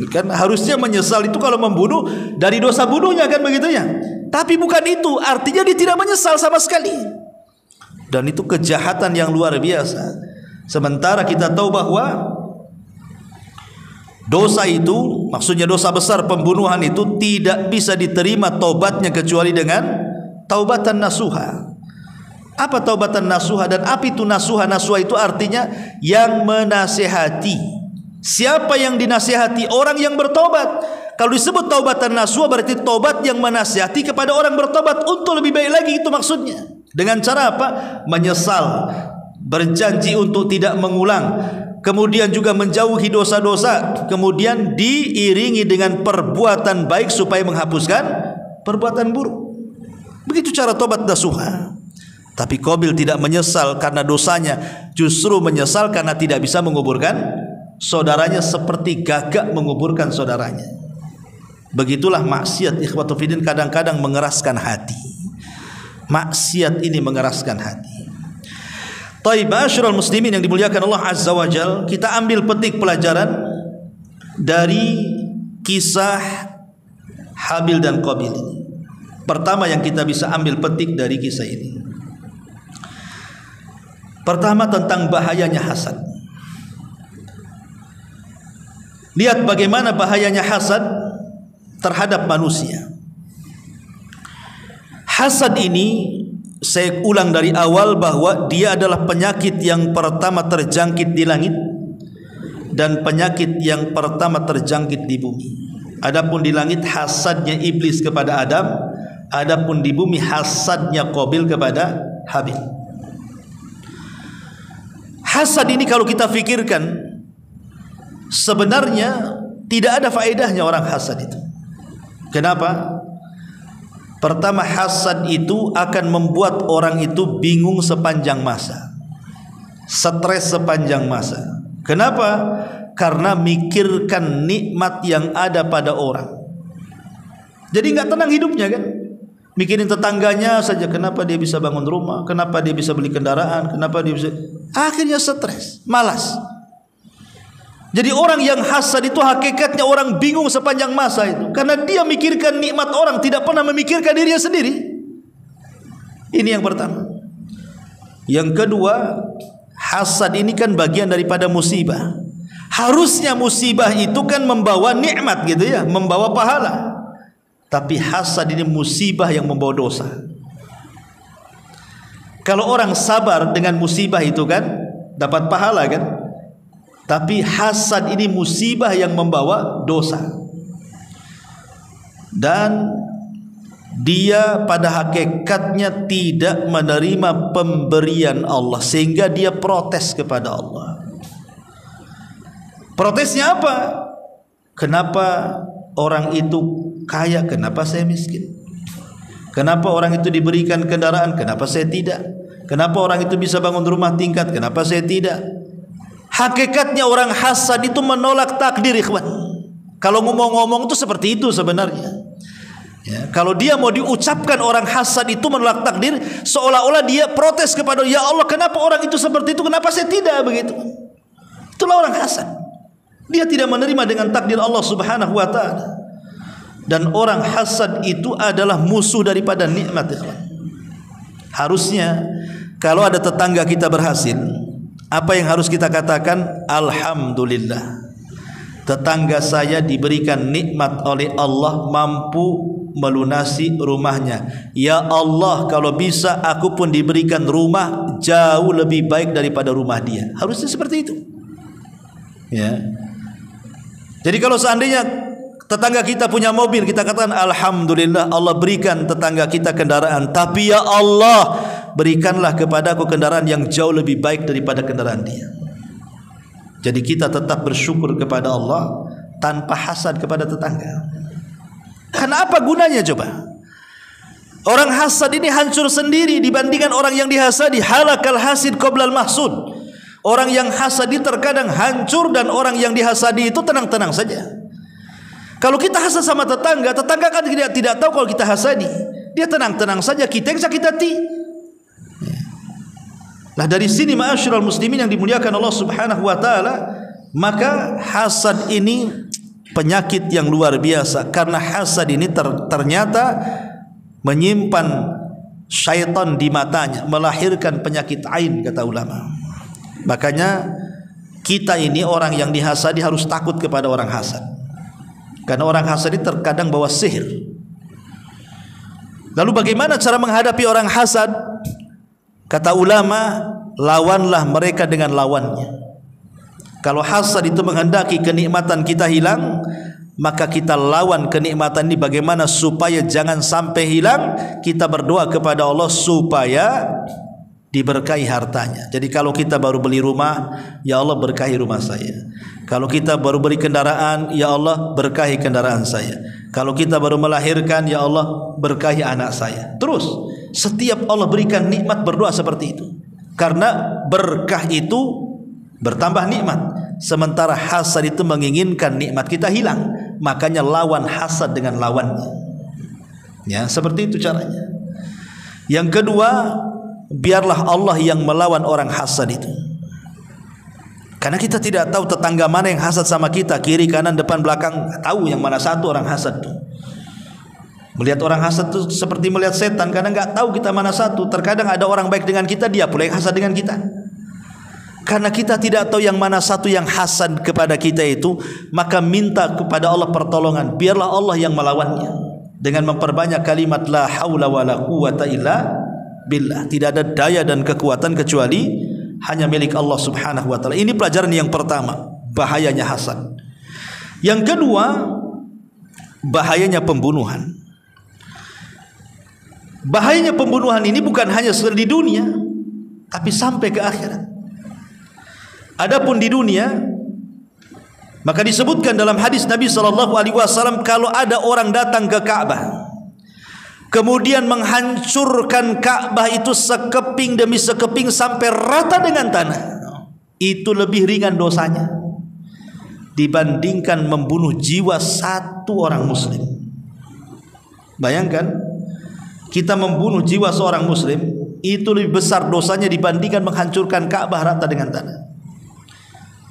[SPEAKER 2] Kan harusnya menyesal itu kalau membunuh dari dosa bunuhnya, kan begitu ya. Tapi bukan itu, artinya dia tidak menyesal sama sekali. Dan itu kejahatan yang luar biasa. Sementara kita tahu bahwa dosa itu, maksudnya dosa besar pembunuhan itu tidak bisa diterima taubatnya kecuali dengan taubatan nasuha. Apa taubatan nasuha dan apa itu nasuha? Nasuha itu artinya yang menasihati. Siapa yang dinasihati? Orang yang bertobat. Kalau disebut taubatan nasuha berarti taubat yang menasihati kepada orang bertobat untuk lebih baik lagi, itu maksudnya. Dengan cara apa? Menyesal, berjanji untuk tidak mengulang, kemudian juga menjauhi dosa-dosa, kemudian diiringi dengan perbuatan baik supaya menghapuskan perbuatan buruk. Begitu cara taubat nasuha. Tapi Qabil tidak menyesal karena dosanya, justru menyesal karena tidak bisa menguburkan saudaranya seperti gagak menguburkan saudaranya. Begitulah maksiat, ikhwatu fiddin, kadang-kadang mengeraskan hati. Maksiat ini mengeraskan hati. Taib, ma'asyiral muslimin yang dimuliakan Allah Azza wa Jal, kita ambil petik pelajaran dari kisah Habil dan Qabil ini. Pertama yang kita bisa ambil petik dari kisah ini, pertama tentang bahayanya hasad. Lihat bagaimana bahayanya hasad terhadap manusia. Hasad ini, saya ulang dari awal bahwa dia adalah penyakit yang pertama terjangkit di langit dan penyakit yang pertama terjangkit di bumi. Adapun di langit hasadnya iblis kepada Adam, adapun di bumi hasadnya Qabil kepada Habil. Hasad ini kalau kita fikirkan, sebenarnya tidak ada faedahnya orang hasad itu. Kenapa? Pertama, hasad itu akan membuat orang itu bingung sepanjang masa, stres sepanjang masa. Kenapa? Karena mikirkan nikmat yang ada pada orang. Jadi nggak tenang hidupnya kan. Mikirin tetangganya saja, kenapa dia bisa bangun rumah, kenapa dia bisa beli kendaraan, kenapa dia bisa, akhirnya stres, malas. Jadi orang yang hasad itu hakikatnya orang bingung sepanjang masa itu, karena dia mikirkan nikmat orang, tidak pernah memikirkan dirinya sendiri. Ini yang pertama. Yang kedua, hasad ini kan bagian daripada musibah. Harusnya musibah itu kan membawa nikmat gitu ya, membawa pahala. Tapi hasad ini musibah yang membawa dosa. Kalau orang sabar dengan musibah itu kan dapat pahala kan. Tapi hasad ini musibah yang membawa dosa. Dan dia pada hakikatnya tidak menerima pemberian Allah, sehingga dia protes kepada Allah. Protesnya apa? Kenapa orang itu kaya, kenapa saya miskin? Kenapa orang itu diberikan kendaraan, kenapa saya tidak? Kenapa orang itu bisa bangun rumah tingkat, kenapa saya tidak? Hakikatnya orang hasad itu menolak takdir, ikhwan. Kalau ngomong-ngomong itu seperti itu sebenarnya. Ya, kalau dia mau diucapkan orang hasad itu menolak takdir, seolah-olah dia protes kepada ya Allah, kenapa orang itu seperti itu, kenapa saya tidak begitu. Itulah orang hasad. Dia tidak menerima dengan takdir Allah Subhanahu wa taala. Dan orang hasad itu adalah musuh daripada nikmat. Harusnya kalau ada tetangga kita berhasil, apa yang harus kita katakan? Alhamdulillah, tetangga saya diberikan nikmat oleh Allah, mampu melunasi rumahnya. Ya Allah, kalau bisa aku pun diberikan rumah jauh lebih baik daripada rumah dia. Harusnya seperti itu. Ya. Jadi kalau seandainya tetangga kita punya mobil, kita katakan alhamdulillah Allah berikan tetangga kita kendaraan, tapi ya Allah berikanlah kepadaku kendaraan yang jauh lebih baik daripada kendaraan dia. Jadi kita tetap bersyukur kepada Allah tanpa hasad kepada tetangga. Karena apa gunanya coba? Orang hasad ini hancur sendiri dibandingkan orang yang dihasadi. Halakal hasid qoblal mahsud. Orang yang hasadi terkadang hancur, dan orang yang dihasadi itu tenang-tenang saja. Kalau kita hasad sama tetangga, tetangga kan tidak tahu kalau kita hasadi. Dia tenang-tenang saja, kita yang sakit hati. Nah, dari sini ma'asyiral muslimin yang dimuliakan Allah Subhanahu wa taala, maka hasad ini penyakit yang luar biasa. Karena hasad ini ternyata menyimpan syaitan di matanya, melahirkan penyakit ain, kata ulama. Makanya kita ini orang yang dihasadi harus takut kepada orang hasad. Karena orang hasad ini terkadang bawa sihir. Lalu bagaimana cara menghadapi orang hasad? Kata ulama, lawanlah mereka dengan lawannya. Kalau hasad itu menghendaki kenikmatan kita hilang, maka kita lawan kenikmatan ini. Bagaimana supaya jangan sampai hilang? Kita berdoa kepada Allah supaya diberkahi hartanya. Jadi kalau kita baru beli rumah, ya Allah berkahi rumah saya. Kalau kita baru beli kendaraan, ya Allah berkahi kendaraan saya. Kalau kita baru melahirkan, ya Allah berkahi anak saya. Terus setiap Allah berikan nikmat berdoa seperti itu. Karena berkah itu bertambah nikmat. Sementara hasad itu menginginkan nikmat kita hilang. Makanya lawan hasad dengan lawannya. Ya, seperti itu caranya. Yang kedua, biarlah Allah yang melawan orang hasad itu. Karena kita tidak tahu tetangga mana yang hasad sama kita, kiri, kanan, depan, belakang, tahu yang mana satu orang hasad itu. Melihat orang hasad itu seperti melihat setan, karena nggak tahu kita mana satu. Terkadang ada orang baik dengan kita, dia pula yang hasad dengan kita. Karena kita tidak tahu yang mana satu yang hasad kepada kita itu, maka minta kepada Allah pertolongan. Biarlah Allah yang melawannya dengan memperbanyak kalimat la haula wala quwata illa billah. Tidak ada daya dan kekuatan kecuali hanya milik Allah Subhanahu wa taala. Ini pelajaran yang pertama, bahayanya hasad. Yang kedua, bahayanya pembunuhan. Bahayanya pembunuhan ini bukan hanya di dunia, tapi sampai ke akhirat. Adapun di dunia, maka disebutkan dalam hadis Nabi SAW, kalau ada orang datang ke Ka'bah, kemudian menghancurkan Ka'bah itu sekeping demi sekeping sampai rata dengan tanah, itu lebih ringan dosanya dibandingkan membunuh jiwa satu orang muslim. Bayangkan, kita membunuh jiwa seorang muslim itu lebih besar dosanya dibandingkan menghancurkan Ka'bah rata dengan tanah.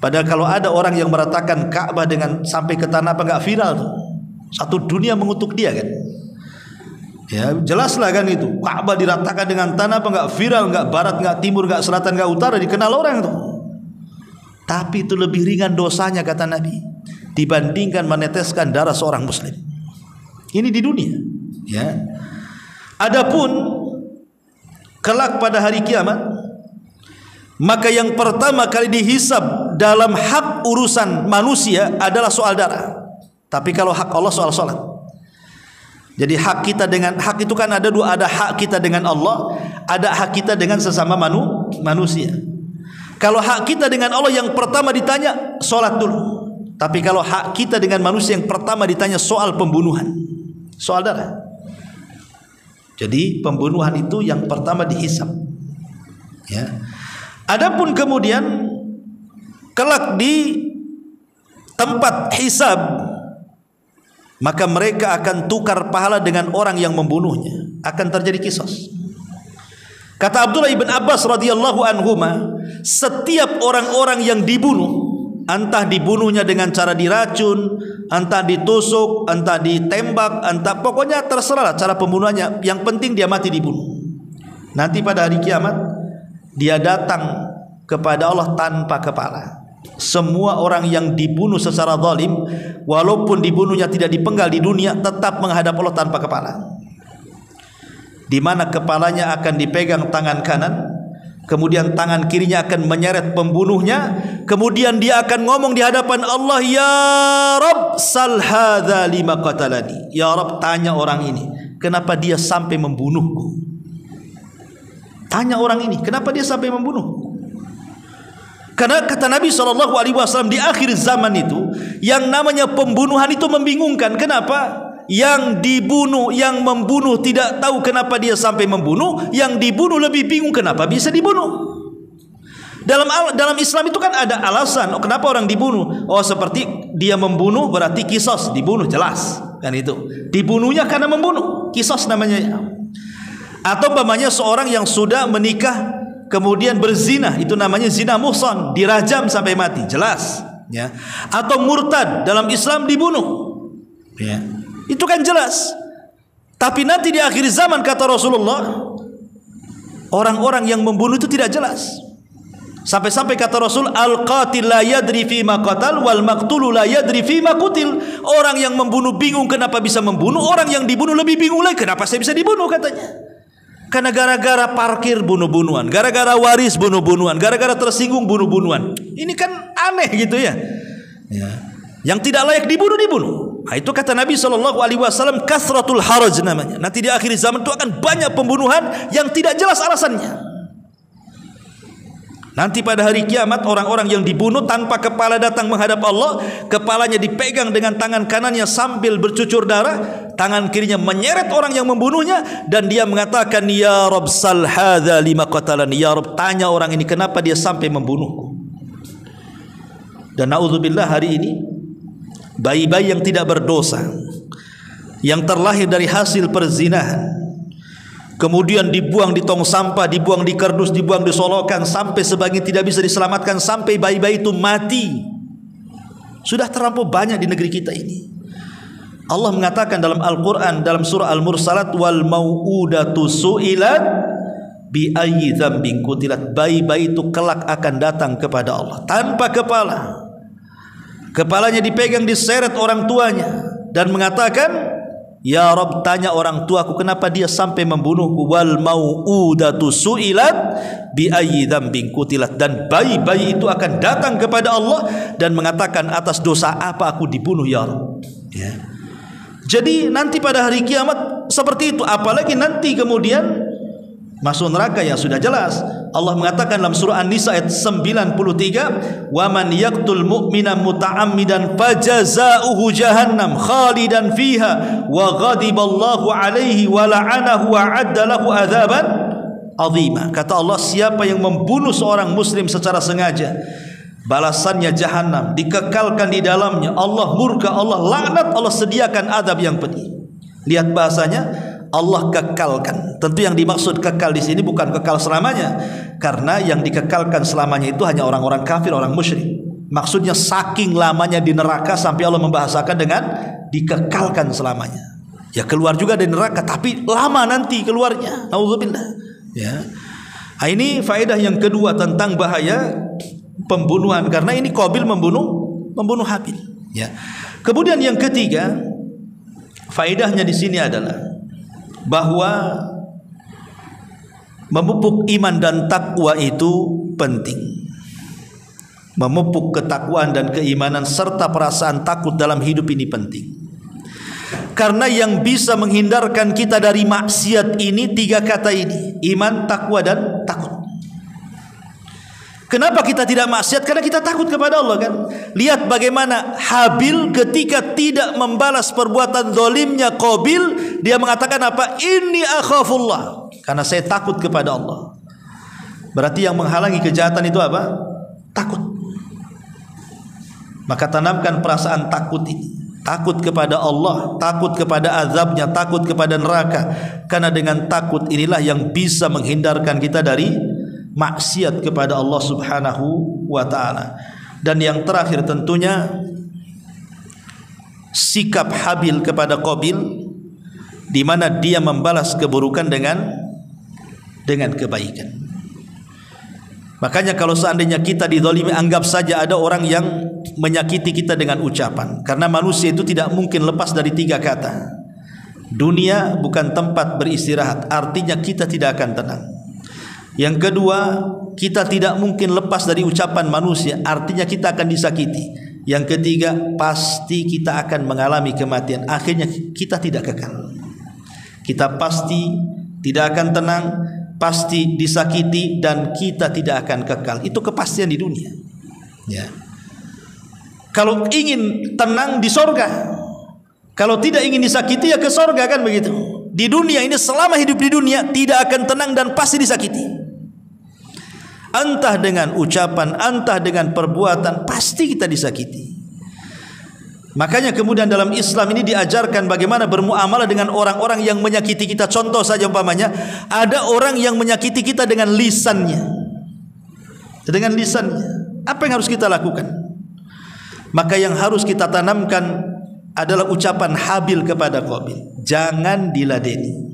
[SPEAKER 2] Padahal kalau ada orang yang meratakan Ka'bah dengan sampai ke tanah, apa nggak viral tuh? Satu dunia mengutuk dia kan? Ya jelaslah kan itu. Ka'bah diratakan dengan tanah, apa nggak viral? Nggak barat, nggak timur, nggak selatan, nggak utara, dikenal orang tuh. Tapi itu lebih ringan dosanya kata Nabi dibandingkan meneteskan darah seorang muslim. Ini di dunia. Ya. Adapun kelak pada hari kiamat, maka yang pertama kali dihisab dalam hak urusan manusia adalah soal darah. Tapi kalau hak Allah soal salat. Jadi hak kita dengan hak itu kan ada dua, ada hak kita dengan Allah, ada hak kita dengan sesama manusia. Kalau hak kita dengan Allah yang pertama ditanya salat dulu. Tapi kalau hak kita dengan manusia yang pertama ditanya soal pembunuhan, soal darah. Jadi pembunuhan itu yang pertama dihisab. Ya. Adapun kemudian kelak di tempat hisab maka mereka akan tukar pahala dengan orang yang membunuhnya. Akan terjadi qisas. Kata Abdullah ibn Abbas radhiyallahu anhuma, setiap orang-orang yang dibunuh, entah dibunuhnya dengan cara diracun, entah ditusuk, entah ditembak, entah pokoknya terserah cara pembunuhannya, yang penting dia mati dibunuh. Nanti pada hari kiamat dia datang kepada Allah tanpa kepala. Semua orang yang dibunuh secara zalim, walaupun dibunuhnya tidak dipenggal di dunia, tetap menghadap Allah tanpa kepala, di mana kepalanya akan dipegang tangan kanan, kemudian tangan kirinya akan menyeret pembunuhnya, kemudian dia akan ngomong di hadapan Allah, ya Rabb sal hadza lima qatalani, ya Rabb tanya orang ini kenapa dia sampai membunuhku. Tanya orang ini kenapa dia sampai membunuhku. Karena kata Nabi SAW di akhir zaman itu, yang namanya pembunuhan itu membingungkan. Kenapa? Yang dibunuh, yang membunuh tidak tahu kenapa dia sampai membunuh, yang dibunuh lebih bingung kenapa bisa dibunuh. Dalam Islam itu kan ada alasan kenapa orang dibunuh. Oh, seperti dia membunuh berarti qisas, dibunuh jelas kan itu. Dibunuhnya karena membunuh, qisas namanya. Atau umpamanya seorang yang sudah menikah kemudian berzina, itu namanya zina muhsan, dirajam sampai mati, jelas ya. Atau murtad dalam Islam dibunuh ya. Itu kan jelas. Tapi nanti di akhir zaman kata Rasulullah, orang-orang yang membunuh itu tidak jelas. Sampai-sampai kata Rasul, al-qatil la yadri fima qatal wal maqtulu la yadri fima qutil. Orang yang membunuh bingung kenapa bisa membunuh, orang yang dibunuh lebih bingung lagi kenapa saya bisa dibunuh katanya. Karena gara-gara parkir bunuh-bunuhan, gara-gara waris bunuh-bunuhan, gara-gara tersinggung bunuh-bunuhan. Ini kan aneh gitu ya. Yang tidak layak dibunuh. Nah, itu kata Nabi SAW, kasratul haraj namanya. Nanti di akhir zaman itu akan banyak pembunuhan yang tidak jelas alasannya. Nanti pada hari kiamat orang-orang yang dibunuh tanpa kepala datang menghadap Allah, kepalanya dipegang dengan tangan kanannya sambil bercucur darah, tangan kirinya menyeret orang yang membunuhnya, dan dia mengatakan, ya Rabb sal hadza lima qatalani, ya Rabb tanya orang ini kenapa dia sampai membunuhku. Dan naudzubillah, hari ini bayi-bayi yang tidak berdosa, yang terlahir dari hasil perzinahan, kemudian dibuang di tong sampah, dibuang di kardus, dibuang di solokan, sampai sebagian tidak bisa diselamatkan, sampai bayi-bayi itu mati. Sudah terlampau banyak di negeri kita ini. Allah mengatakan dalam Al-Quran, dalam surah Al-Mursalat, wal mau'udatu su'ilat bi ayyi dzambin qutilat. Bayi-bayi itu kelak akan datang kepada Allah tanpa kepala. Kepalanya dipegang, diseret orang tuanya dan mengatakan, ya Rabb tanya orang tuaku kenapa dia sampai membunuhku. Wal mau'udatu su'ilat bi ayyi dzambin qutilat. Dan bayi-bayi itu akan datang kepada Allah dan mengatakan, atas dosa apa aku dibunuh ya Rabb. Ya. Jadi nanti pada hari kiamat seperti itu. Apalagi nanti kemudian masuk neraka, ya sudah jelas. Allah mengatakan dalam surah An-Nisa ayat 93, wa man yaqtul mu'mina muta'ammidan fajaza'uhu jahannam khalidan fiha wa ghadiballahu alaihi wa la'anahu wa 'adda lahu adzaban 'azima. Kata Allah, siapa yang membunuh seorang muslim secara sengaja, balasannya jahanam, dikekalkan di dalamnya, Allah murka, Allah laknat, Allah sediakan adab yang pedih. Lihat bahasanya, Allah kekalkan. Tentu yang dimaksud kekal di sini bukan kekal selamanya, karena yang dikekalkan selamanya itu hanya orang-orang kafir, orang musyrik. Maksudnya saking lamanya di neraka sampai Allah membahasakan dengan dikekalkan selamanya. Ya keluar juga dari neraka, tapi lama nanti keluarnya. Nauzubillah. Ya. Nah, ini faedah yang kedua tentang bahaya pembunuhan, karena ini Qabil membunuh Habil. Ya. Kemudian yang ketiga, faedahnya di sini adalah bahwa memupuk iman dan takwa itu penting. Memupuk ketakwaan dan keimanan serta perasaan takut dalam hidup ini penting. Karena yang bisa menghindarkan kita dari maksiat ini tiga kata ini: iman, takwa, dan takut. Kenapa kita tidak maksiat? Karena kita takut kepada Allah kan. Lihat bagaimana Habil ketika tidak membalas perbuatan zalimnya Qabil, dia mengatakan apa? Inni akhafullah, karena saya takut kepada Allah. Berarti yang menghalangi kejahatan itu apa? Takut. Maka tanamkan perasaan takut ini. takut kepada Allah, takut kepada azabnya, takut kepada neraka. Karena dengan takut inilah yang bisa menghindarkan kita dari maksiat kepada Allah Subhanahu wa ta'ala. Dan yang terakhir tentunya sikap Habil kepada Qabil, di mana dia membalas keburukan dengan kebaikan. Makanya kalau seandainya kita dizalimi, anggap saja ada orang yang menyakiti kita dengan ucapan. Karena manusia itu tidak mungkin lepas dari 3 kata. Dunia bukan tempat beristirahat, artinya kita tidak akan tenang. Yang kedua, kita tidak mungkin lepas dari ucapan manusia, artinya kita akan disakiti. Yang ketiga, pasti kita akan mengalami kematian, akhirnya kita tidak kekal. Kita pasti tidak akan tenang, pasti disakiti, dan kita tidak akan kekal. Itu kepastian di dunia. Ya. Kalau ingin tenang di sorga, kalau tidak ingin disakiti ya ke sorga, kan begitu. Di dunia ini, selama hidup di dunia, tidak akan tenang dan pasti disakiti. Entah dengan ucapan, entah dengan perbuatan, pasti kita disakiti. Makanya kemudian dalam Islam ini diajarkan bagaimana bermuamalah dengan orang-orang yang menyakiti kita. Contoh saja umpamanya, ada orang yang menyakiti kita dengan lisannya. Dengan lisannya, apa yang harus kita lakukan? Maka yang harus kita tanamkan adalah ucapan Habil kepada Qabil. Jangan diladeni.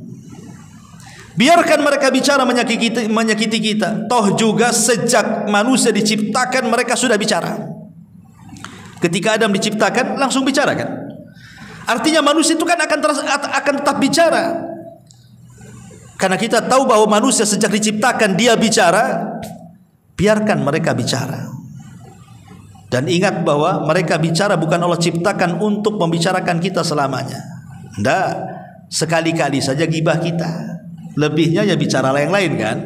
[SPEAKER 2] Biarkan mereka bicara menyakiti kita. Toh juga sejak manusia diciptakan mereka sudah bicara. Ketika Adam diciptakan langsung bicara, kan? Artinya manusia itu kan akan tetap bicara. Karena kita tahu bahwa manusia sejak diciptakan dia bicara. Biarkan mereka bicara. Dan ingat bahwa mereka bicara bukan Allah ciptakan untuk membicarakan kita selamanya. Tidak, sekali-kali saja gibah kita. Lebihnya ya bicara yang lain, kan?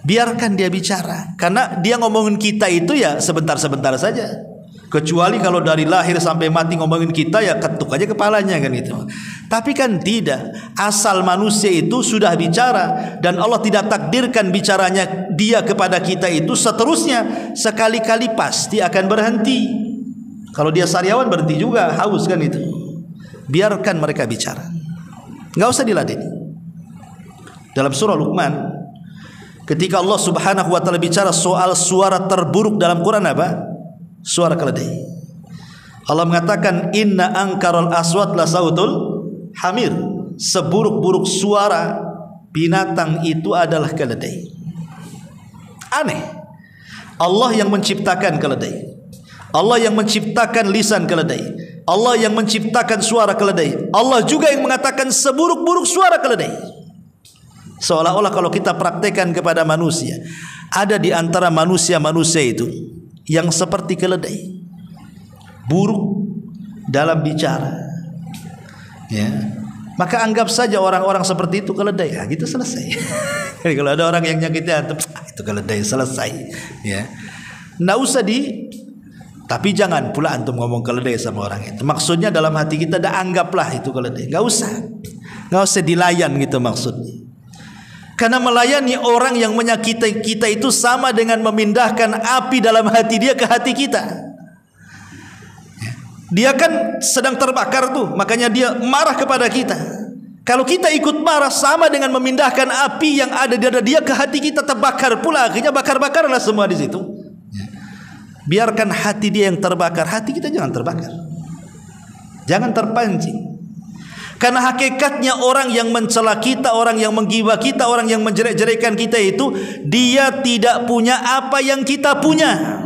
[SPEAKER 2] Biarkan dia bicara. Karena dia ngomongin kita itu ya sebentar-sebentar saja. Kecuali kalau dari lahir sampai mati ngomongin kita ya ketuk aja kepalanya, kan itu. Tapi kan tidak. Asal manusia itu sudah bicara, dan Allah tidak takdirkan bicaranya dia kepada kita itu seterusnya. Sekali-kali pasti akan berhenti. Kalau dia sariawan berhenti juga, haus, kan itu. Biarkan mereka bicara. Enggak usah diladeni. Dalam surah Luqman, ketika Allah Subhanahu wa ta'ala bicara soal suara terburuk dalam Quran, apa? Suara keledai. Allah mengatakan inna angkarul aswat la sautul hamir. Seburuk-buruk suara binatang itu adalah keledai. Aneh. Allah yang menciptakan keledai, Allah yang menciptakan lisan keledai, Allah yang menciptakan suara keledai, Allah juga yang mengatakan seburuk-buruk suara keledai. Seolah-olah kalau kita praktekkan kepada manusia, ada di antara manusia-manusia itu yang seperti keledai, buruk dalam bicara, ya. Maka anggap saja orang-orang seperti itu keledai, ya, gitu selesai. Jadi kalau ada orang yang nyakiti antum, itu keledai, selesai, ya. Nggak usah tapi jangan pula antum ngomong keledai sama orang itu. Maksudnya dalam hati kita, anggaplah itu keledai. Nggak usah dilayan gitu maksudnya. Karena melayani orang yang menyakiti kita itu sama dengan memindahkan api dalam hati dia ke hati kita. Dia kan sedang terbakar tuh, makanya dia marah kepada kita. Kalau kita ikut marah, sama dengan memindahkan api yang ada di dada dia ke hati kita, terbakar pula. Akhirnya bakar-bakarlah semua di situ. Biarkan hati dia yang terbakar, hati kita jangan terbakar. Jangan terpancing. Karena hakikatnya orang yang mencela kita, orang yang menggibah kita, orang yang menjelek-jelekan kita itu, dia tidak punya apa yang kita punya.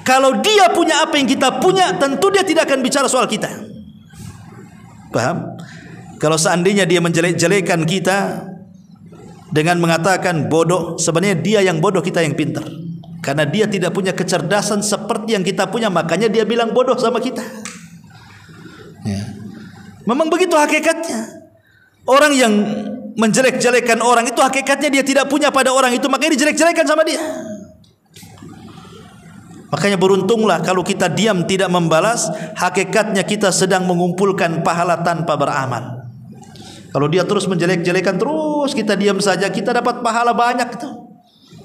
[SPEAKER 2] Kalau dia punya apa yang kita punya, tentu dia tidak akan bicara soal kita. Paham? Kalau seandainya dia menjelek-jelekan kita dengan mengatakan bodoh, sebenarnya dia yang bodoh, kita yang pintar. Karena dia tidak punya kecerdasan seperti yang kita punya, makanya dia bilang bodoh sama kita. Ya. Memang begitu hakikatnya. Orang yang menjelek-jelekan orang itu hakikatnya dia tidak punya pada orang itu, makanya dijelek-jelekan sama dia. Makanya beruntunglah kalau kita diam tidak membalas, hakikatnya kita sedang mengumpulkan pahala tanpa beramal. Kalau dia terus menjelek-jelekan terus, kita diam saja, kita dapat pahala banyak itu.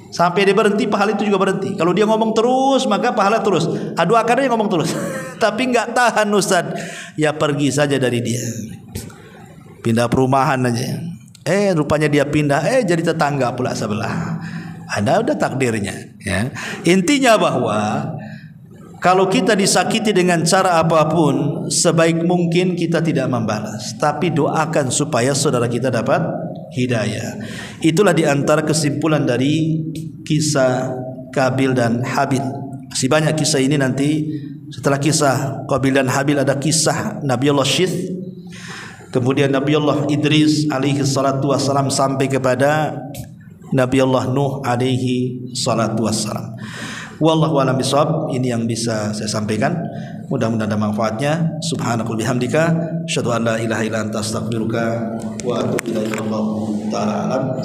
[SPEAKER 2] Sampai dia berhenti, pahala itu juga berhenti. Kalau dia ngomong terus, maka pahala terus. Adu akarnya ngomong terus. Tapi nggak tahan Ustaz, ya pergi saja dari dia, pindah perumahan aja. Rupanya dia pindah, jadi tetangga pula sebelah. Ada udah takdirnya, ya. Intinya bahwa kalau kita disakiti dengan cara apapun, sebaik mungkin kita tidak membalas, tapi doakan supaya saudara kita dapat hidayah. Itulah diantara kesimpulan dari kisah Qabil dan Habil. Masih banyak kisah ini nanti. Setelah kisah Qabil dan Habil ada kisah Nabiullah Syith, kemudian Nabiullah Idris alaihi salatu wassalam sampai kepada Nabiullah Nuh alaihi salatu wassalam. Wallahu a'lam bishawab. Ini yang bisa saya sampaikan. Mudah-mudahan ada manfaatnya. Subhanakallahumma bihamdika asyhadu an la ilaha illa anta astaghfiruka wa atubu ilaik. Wallahu ta'ala alam.